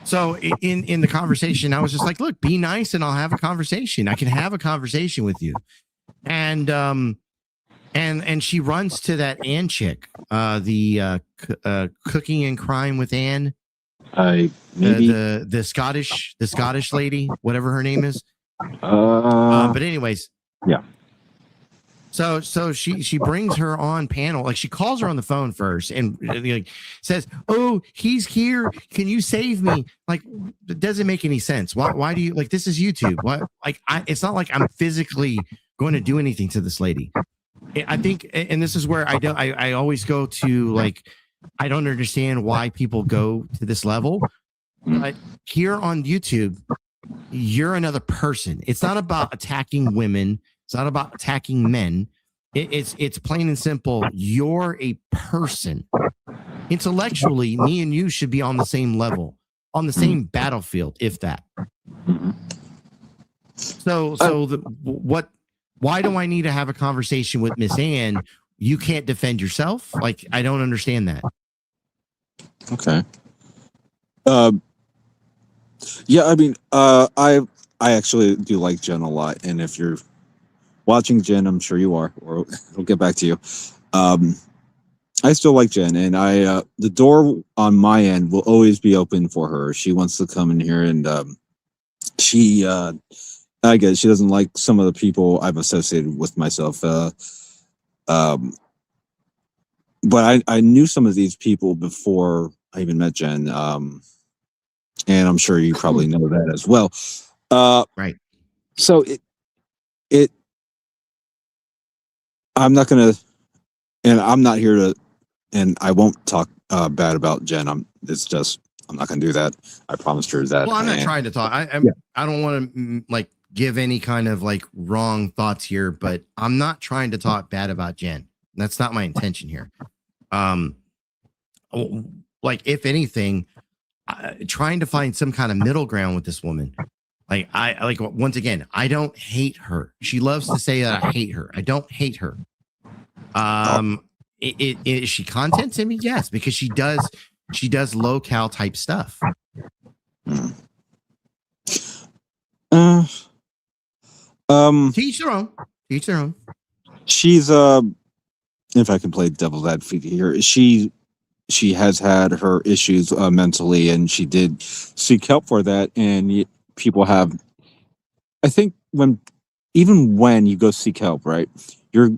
So in the conversation, I was just like, look, be nice and I'll have a conversation. I can have a conversation with you. And she runs to that Ann chick, the Cooking and Crime with Ann. Maybe the Scottish lady, whatever her name is. But anyways, yeah. So she brings her on panel, like she calls her on the phone first and like says, "Oh, he's here. Can you save me?" Like, it doesn't make any sense. Why do you like this is YouTube? What it's not like I'm physically going to do anything to this lady. I think, and this is where I always go to, like, I don't understand why people go to this level. But here on YouTube, you're another person. It's not about attacking women. It's not about attacking men. It's plain and simple. You're a person. Intellectually, me and you should be on the same level, on the same battlefield, if that. Why do I need to have a conversation with Miss Ann? You can't defend yourself? Like, I don't understand that. Okay. Yeah, I mean, I actually do like Jen a lot, and if you're watching Jen, I'm sure you are, or it'll get back to you. I still like Jen, and the door on my end will always be open for her. She wants to come in here, and I guess she doesn't like some of the people I've associated with myself. But I knew some of these people before I even met Jen. And I'm sure you probably know that as well. Right. So I'm not going to, and I'm not here to, and I won't talk bad about Jen. I'm not going to do that. I promised her that. Well, I'm not trying to talk. I don't want to like give any kind of like wrong thoughts here, but I'm not trying to talk bad about Jen. That's not my intention here. Like, if anything, trying to find some kind of middle ground with this woman. Like, once again, I don't hate her. She loves to say that I hate her. I don't hate her. Is she content to me? Yes, because she does low cal type stuff. Teach their own. Teach their own. She's if I can play devil's advocate here, she has had her issues mentally, and she did seek help for that. And people have, I think, even when you go seek help, right, you're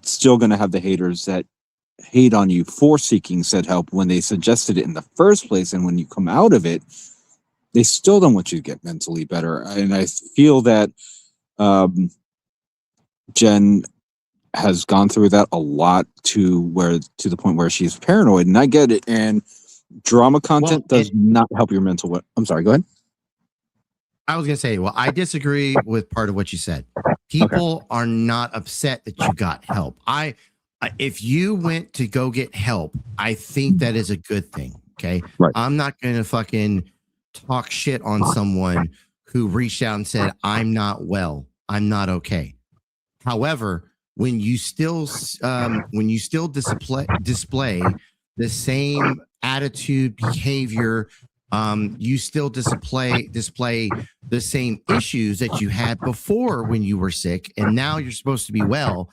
still going to have the haters that hate on you for seeking said help when they suggested it in the first place, and when you come out of it, they still don't want you to get mentally better. And I feel that Jen has gone through that a lot to the point where she's paranoid, and I get it. And drama content does not help your mental. I'm sorry. Go ahead. I was gonna say, well, I disagree with part of what you said. People are not upset that you got help. If you went to go get help, I think that is a good thing. Okay, right. I'm not gonna fucking talk shit on someone who reached out and said, "I'm not well. I'm not okay." However, when you still display the same attitude, behavior, you still display the same issues that you had before when you were sick, and now you're supposed to be well.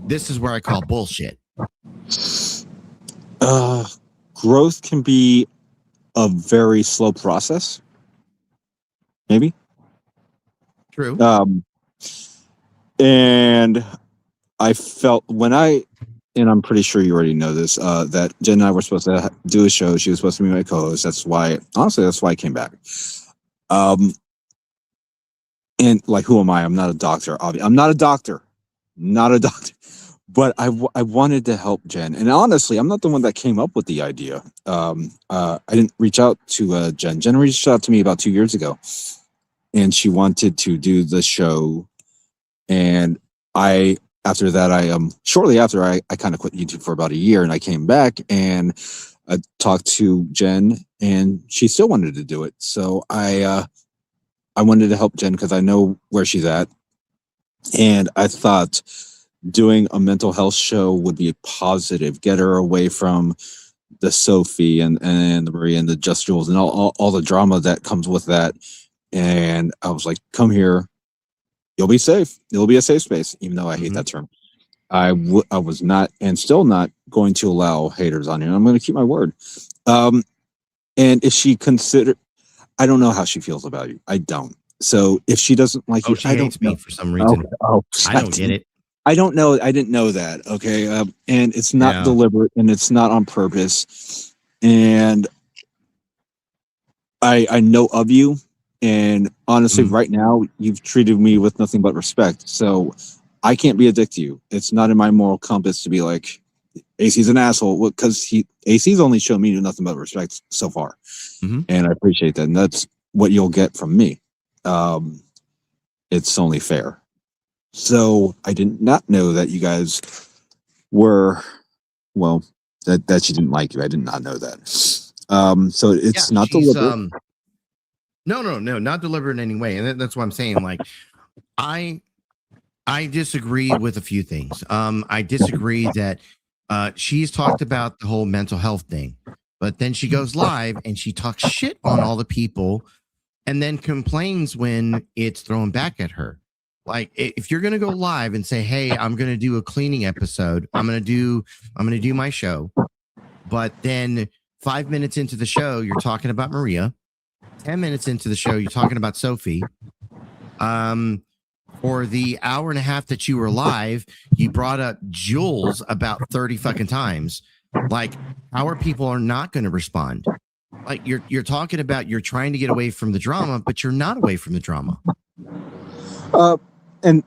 This is where I call bullshit. Growth can be a very slow process. Maybe. True. And I felt and I'm pretty sure you already know this, that Jen and I were supposed to do a show. She was supposed to be my co-host. That's why I came back. And like, who am I? I'm not a doctor. I'm not a doctor. But I wanted to help Jen. And honestly, I'm not the one that came up with the idea. I didn't reach out to Jen. Jen reached out to me about 2 years ago, and she wanted to do the show. And after that, shortly after, I kind of quit YouTube for about a year, and I came back and I talked to Jen, and she still wanted to do it. So I wanted to help Jen because I know where she's at, and I thought doing a mental health show would be a positive, get her away from the Sophie and the Maria and the Just Jules and all the drama that comes with that. And I was like, come here, you'll be safe. It'll be a safe space, even though I hate that term. I was not and still not going to allow haters on here. I'm going to keep my word. And if she consider, I don't know how she feels about you. I don't. So if she doesn't like you, She I hates don't me for some reason. I don't get it. I don't know. I didn't know that. Okay. And it's not deliberate and it's not on purpose. And I know of you. And honestly, right now, you've treated me with nothing but respect. So I can't be a dick to you. It's not in my moral compass to be like, AC's an asshole, because AC's only shown me nothing but respect so far. And I appreciate that. And that's what you'll get from me. It's only fair. So I did not know that you guys were, well, that she didn't like you. I did not know that. So it's not deliberate. No, not deliberate in any way. And that's what I'm saying. Like, I disagree with a few things. I disagree that she's talked about the whole mental health thing, but then she goes live and she talks shit on all the people and then complains when it's thrown back at her. Like, if you're going to go live and say, hey, I'm going to do a cleaning episode, I'm going to do my show, but then 5 minutes into the show, you're talking about Maria. 10 minutes into the show, you're talking about Sophie. For the hour and a half that you were live, you brought up Jules about 30 fucking times. Like, our people are not going to respond. Like, you're talking about you're trying to get away from the drama, but you're not away from the drama. And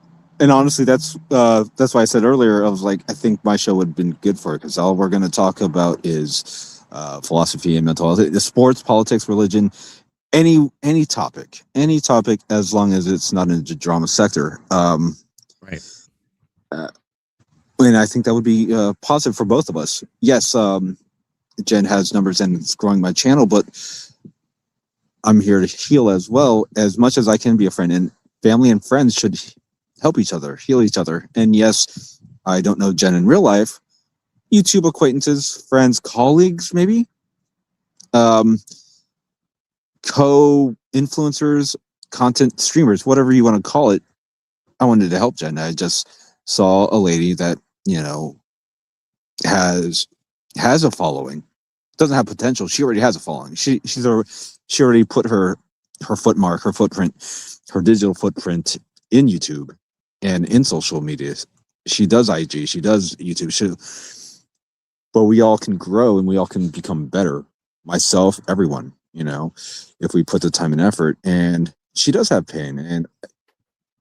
honestly, that's why I said earlier, I was like, I think my show would have been good for it, because all we're going to talk about is philosophy and mental health, the sports, politics, religion, any topic, as long as it's not in the drama sector. Right. And I think that would be positive for both of us. Yes, Jen has numbers and it's growing my channel, but I'm here to heal as well, as much as I can be a friend. And family and friends should help each other, heal each other. And yes, I don't know Jen in real life. YouTube acquaintances, friends, colleagues, maybe. Co-influencers, content streamers, whatever you want to call it. I wanted to help Jen. I just saw a lady that, has a following. Doesn't have potential. She already has a following. She already put her footprint, her digital footprint in YouTube and in social media. She does IG, she does YouTube. But we all can grow and we all can become better. Myself, everyone, if we put the time and effort. And she does have pain. And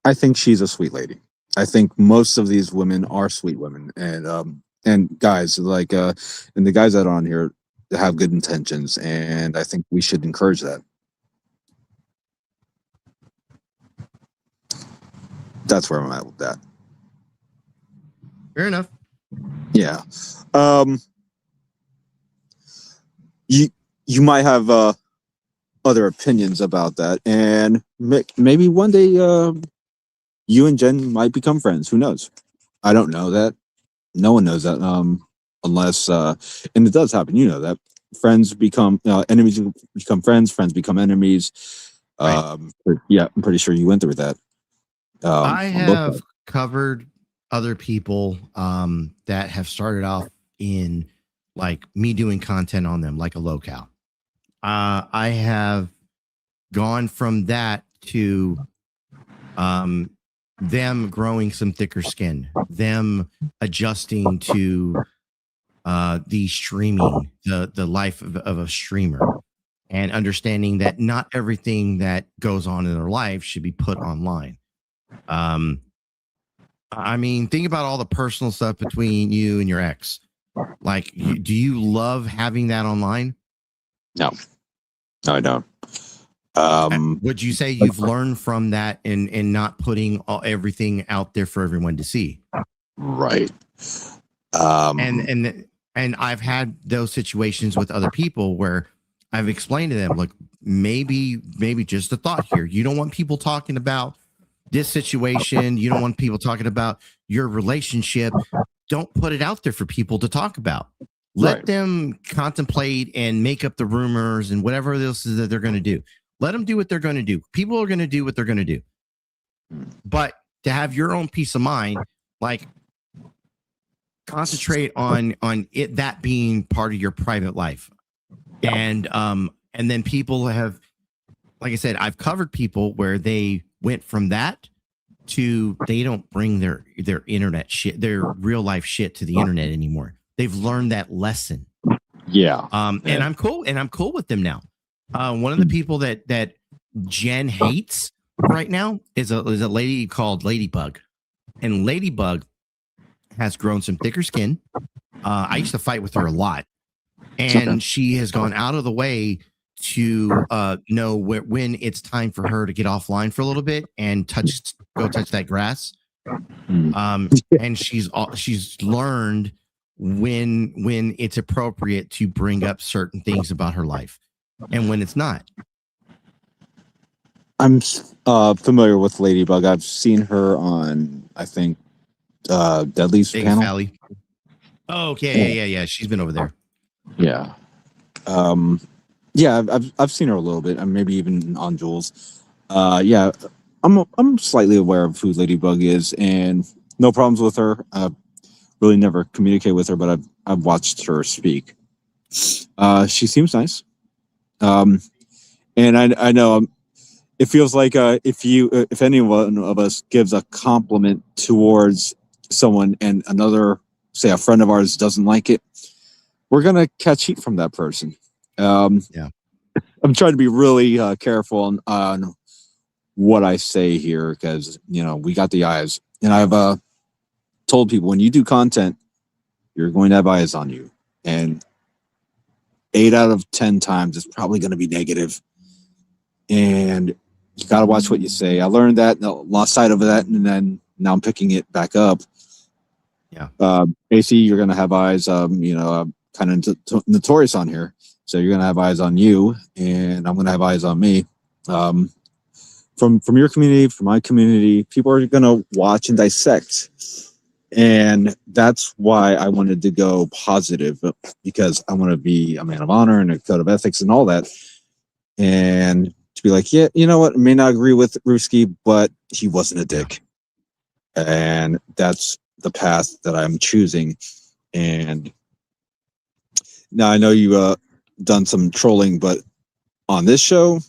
I think she's a sweet lady. I think most of these women are sweet women. And guys, like, and the guys that are on here have good intentions. And I think we should encourage that. That's where I'm at with that. Fair enough. Yeah. You might have other opinions about that, and maybe one day you and Jen might become friends. Who knows? I don't know that. No one knows that, unless and it does happen. You know that friends become enemies, become friends. Friends become enemies. Right. Yeah, I'm pretty sure you went through that. I have covered other people that have started off in like me doing content on them, like a locale. I have gone from that to them growing some thicker skin, them adjusting to the streaming, the life of a streamer, and understanding that not everything that goes on in their life should be put online. I mean, think about all the personal stuff between you and your ex. Like, do you love having that online? No, I don't. Would you say you've learned from that and not putting everything out there for everyone to see? Right. And I've had those situations with other people where I've explained to them, look, maybe just a thought here. You don't want people talking about this situation. You don't want people talking about your relationship. Don't put it out there for people to talk about. Let Right. them contemplate and make up the rumors and whatever else is that they're going to do. Let them do what they're going to do. People are going to do what they're going to do. But to have your own peace of mind, like concentrate on it, that being part of your private life. And then people have, like I said, I've covered people where they went from that to they don't bring their internet shit, their real life shit to the internet anymore. They've learned that lesson. Yeah. And I'm cool with them now. One of the people that Jen hates right now is a lady called Ladybug, and Ladybug has grown some thicker skin. I used to fight with her a lot, and she has gone out of the way to know when it's time for her to get offline for a little bit and go touch that grass. And she's learned when it's appropriate to bring up certain things about her life and when it's not. I'm familiar with Ladybug. I've seen her on, I think, Deadly's Big panel. Valley. Oh, okay, yeah. She's been over there. Yeah. Yeah, I've seen her a little bit, and maybe even on Jules. Yeah, I'm slightly aware of who Ladybug is, and no problems with her. Really never communicate with her, but I've watched her speak. She seems nice. And I know it feels like if anyone of us gives a compliment towards someone and another, say a friend of ours, doesn't like it, we're gonna catch heat from that person. Yeah. I'm trying to be really careful on what I say here because we got the eyes, and I've told people when you do content, you're going to have eyes on you, and 8 out of 10 times it's probably going to be negative, and you got to watch what you say. I learned that, lost sight of that, and then now I'm picking it back up. Yeah. AC, you're going to have eyes. Kind of notorious on here. So you're going to have eyes on you, and I'm going to have eyes on me. From your community, from my community, people are going to watch and dissect. And that's why I wanted to go positive, because I want to be a man of honor and a code of ethics and all that. And to be like, yeah, you know what? I may not agree with Ruski, but he wasn't a dick. And that's the path that I'm choosing. And now I know you done some trolling, but on this show,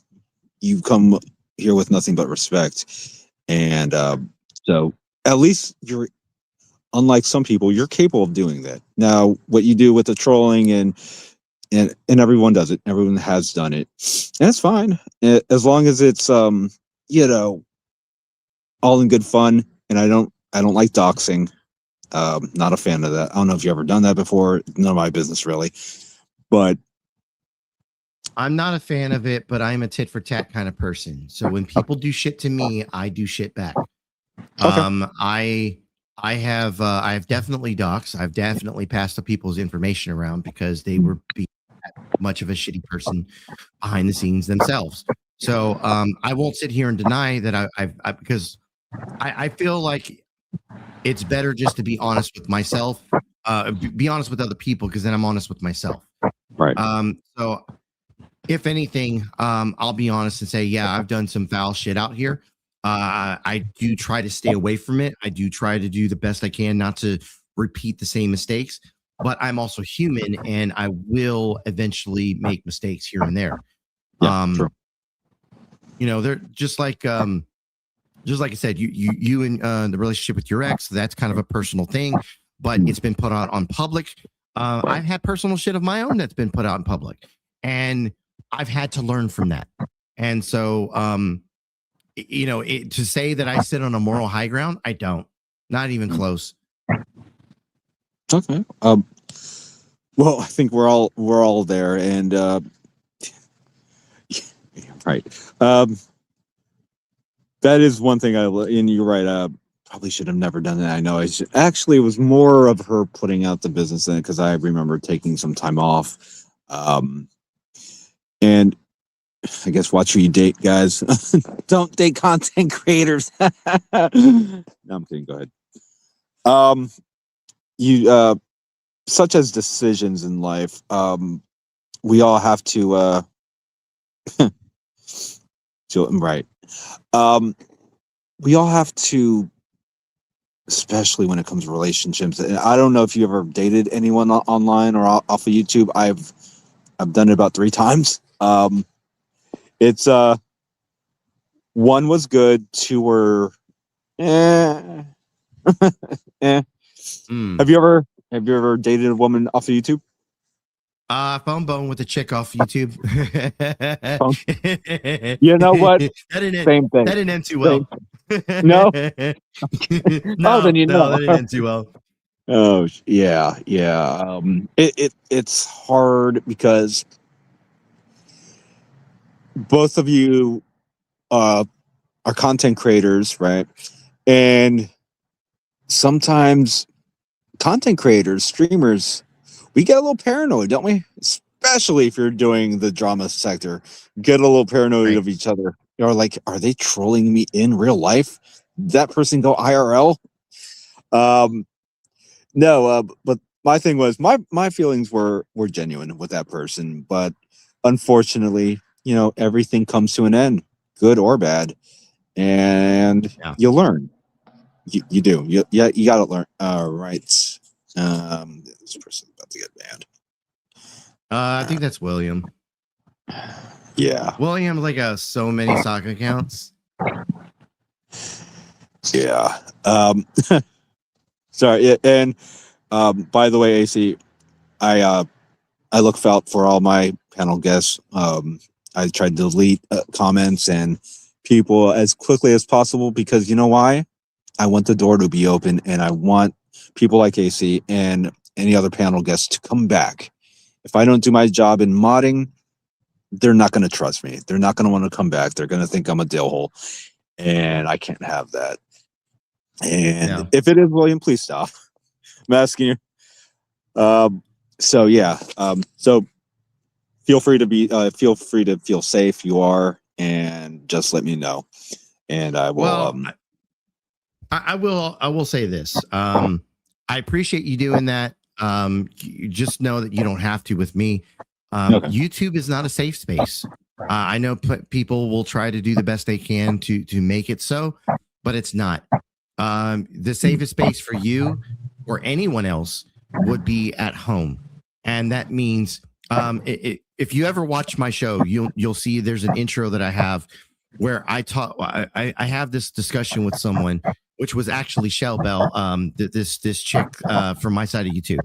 you come here with nothing but respect. And so at least you're, unlike some people, you're capable of doing that. Now, what you do with the trolling and everyone does it. Everyone has done it. And it's fine. As long as it's all in good fun. And I don't like doxing. Not a fan of that. I don't know if you've ever done that before. None of my business really. But I'm not a fan of it, but I'm a tit for tat kind of person. So when people do shit to me, I do shit back. I have definitely doxed. I've definitely passed the people's information around because they were being much of a shitty person behind the scenes themselves. So I won't sit here and deny that because I feel like it's better just to be honest with myself, be honest with other people, because then I'm honest with myself. Right. So if anything, I'll be honest and say, yeah, I've done some foul shit out here. I do try to stay away from it. I do try to do the best I can not to repeat the same mistakes, but I'm also human and I will eventually make mistakes here and there. Yeah, true. They're just like I said, you and the relationship with your ex, that's kind of a personal thing, but it's been put out on public. I've had personal shit of my own that's been put out in public, and I've had to learn from that. And so, to say that I sit on a moral high ground, I don't. Not even close. Okay. Well, I think we're all there, and right. That is one thing and you're right. Probably should have never done that. I know. Actually, it was more of her putting out the business in it because I remember taking some time off. And I guess watch who you date, guys. Don't date content creators. No, I'm kidding. Go ahead. You such as decisions in life, we all have to right. We all have to, especially when it comes to relationships. And I don't know if you ever dated anyone online or off of YouTube. I've done it about 3 times. It's one was good, 2 were eh. eh. Mm. Have you ever dated a woman off of YouTube? Phone bone with a chick off YouTube. You know what? Same thing. That didn't end too well. No? Oh, then you no, know. that didn't end too well. Oh yeah. It's hard because both of you are content creators, right? And sometimes content creators, streamers, we get a little paranoid, don't we? Especially if you're doing the drama sector, get a little paranoid of each other. You're like, are they trolling me in real life? Did that person go IRL? No, but my thing was my feelings were genuine with that person, but unfortunately, everything comes to an end, good or bad, and you learn. You do. You got to learn. Right. This person's about to get banned. I think that's William. Yeah. William so many sock accounts. Yeah. Sorry. And by the way, AC, I look out for all my panel guests. I tried to delete comments and people as quickly as possible because you know why? I want the door to be open, and I want people like AC and any other panel guests to come back. If I don't do my job in modding, they're not going to trust me. They're not going to want to come back. They're going to think I'm a dillhole, and I can't have that. And if it is William, please stop. I'm asking you. So yeah. So feel free to feel safe. You are, and just let me know, and I will. Well, I will say this. I appreciate you doing that. You just know that you don't have to with me. Okay. YouTube is not a safe space. I know people will try to do the best they can to make it so, but it's not. The safest space for you or anyone else would be at home, and that means if you ever watch my show, you'll see there's an intro that I have where I talk. I have this discussion with someone, which was actually Shell Bell, this chick from my side of YouTube.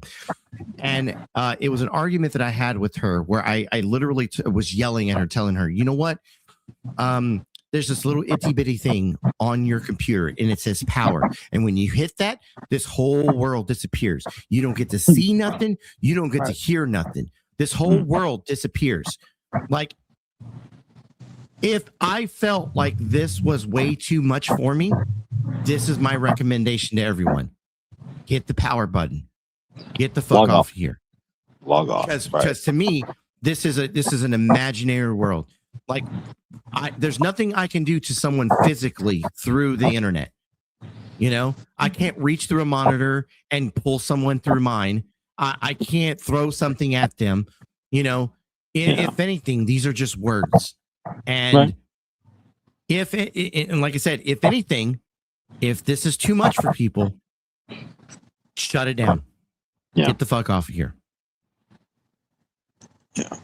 And it was an argument that I had with her where I literally was yelling at her, telling her, you know what? There's this little itty bitty thing on your computer and it says power. And when you hit that, this whole world disappears. You don't get to see nothing. You don't get to hear nothing. This whole world disappears. Like, if I felt like this was way too much for me, this is my recommendation to everyone. Hit the power button. Get the fuck off here. Log off. Because to me, this is an imaginary world. Like, there's nothing I can do to someone physically through the internet. You know, I can't reach through a monitor and pull someone through mine. I can't throw something at them. You know, if anything, these are just words. And and like I said, if anything, if this is too much for people, shut it down. Yeah. Get the fuck off of here. Yeah.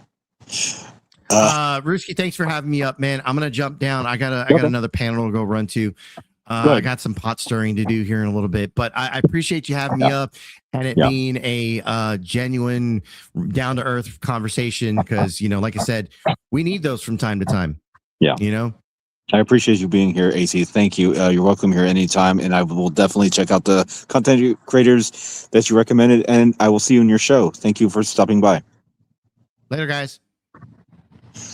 Ruski, thanks for having me up, man. I'm gonna jump down. I got another panel to go run to. I got some pot stirring to do here in a little bit, but I appreciate you having me up and it being a genuine, down to earth conversation. Because like I said, we need those from time to time. Yeah, I appreciate you being here, AC. Thank you. You're welcome here anytime, and I will definitely check out the content creators that you recommended, and I will see you in your show. Thank you for stopping by. Later, guys.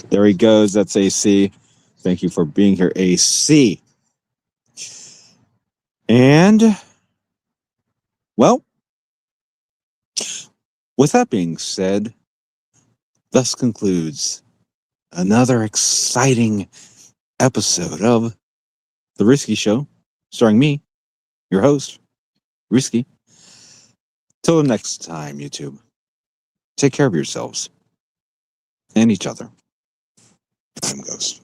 There he goes. That's AC. Thank you for being here, AC. And, well, with that being said, thus concludes another exciting episode of The Risky Show, starring me, your host, Risky. Till the next time, YouTube. Take care of yourselves and each other. I'm Ghost.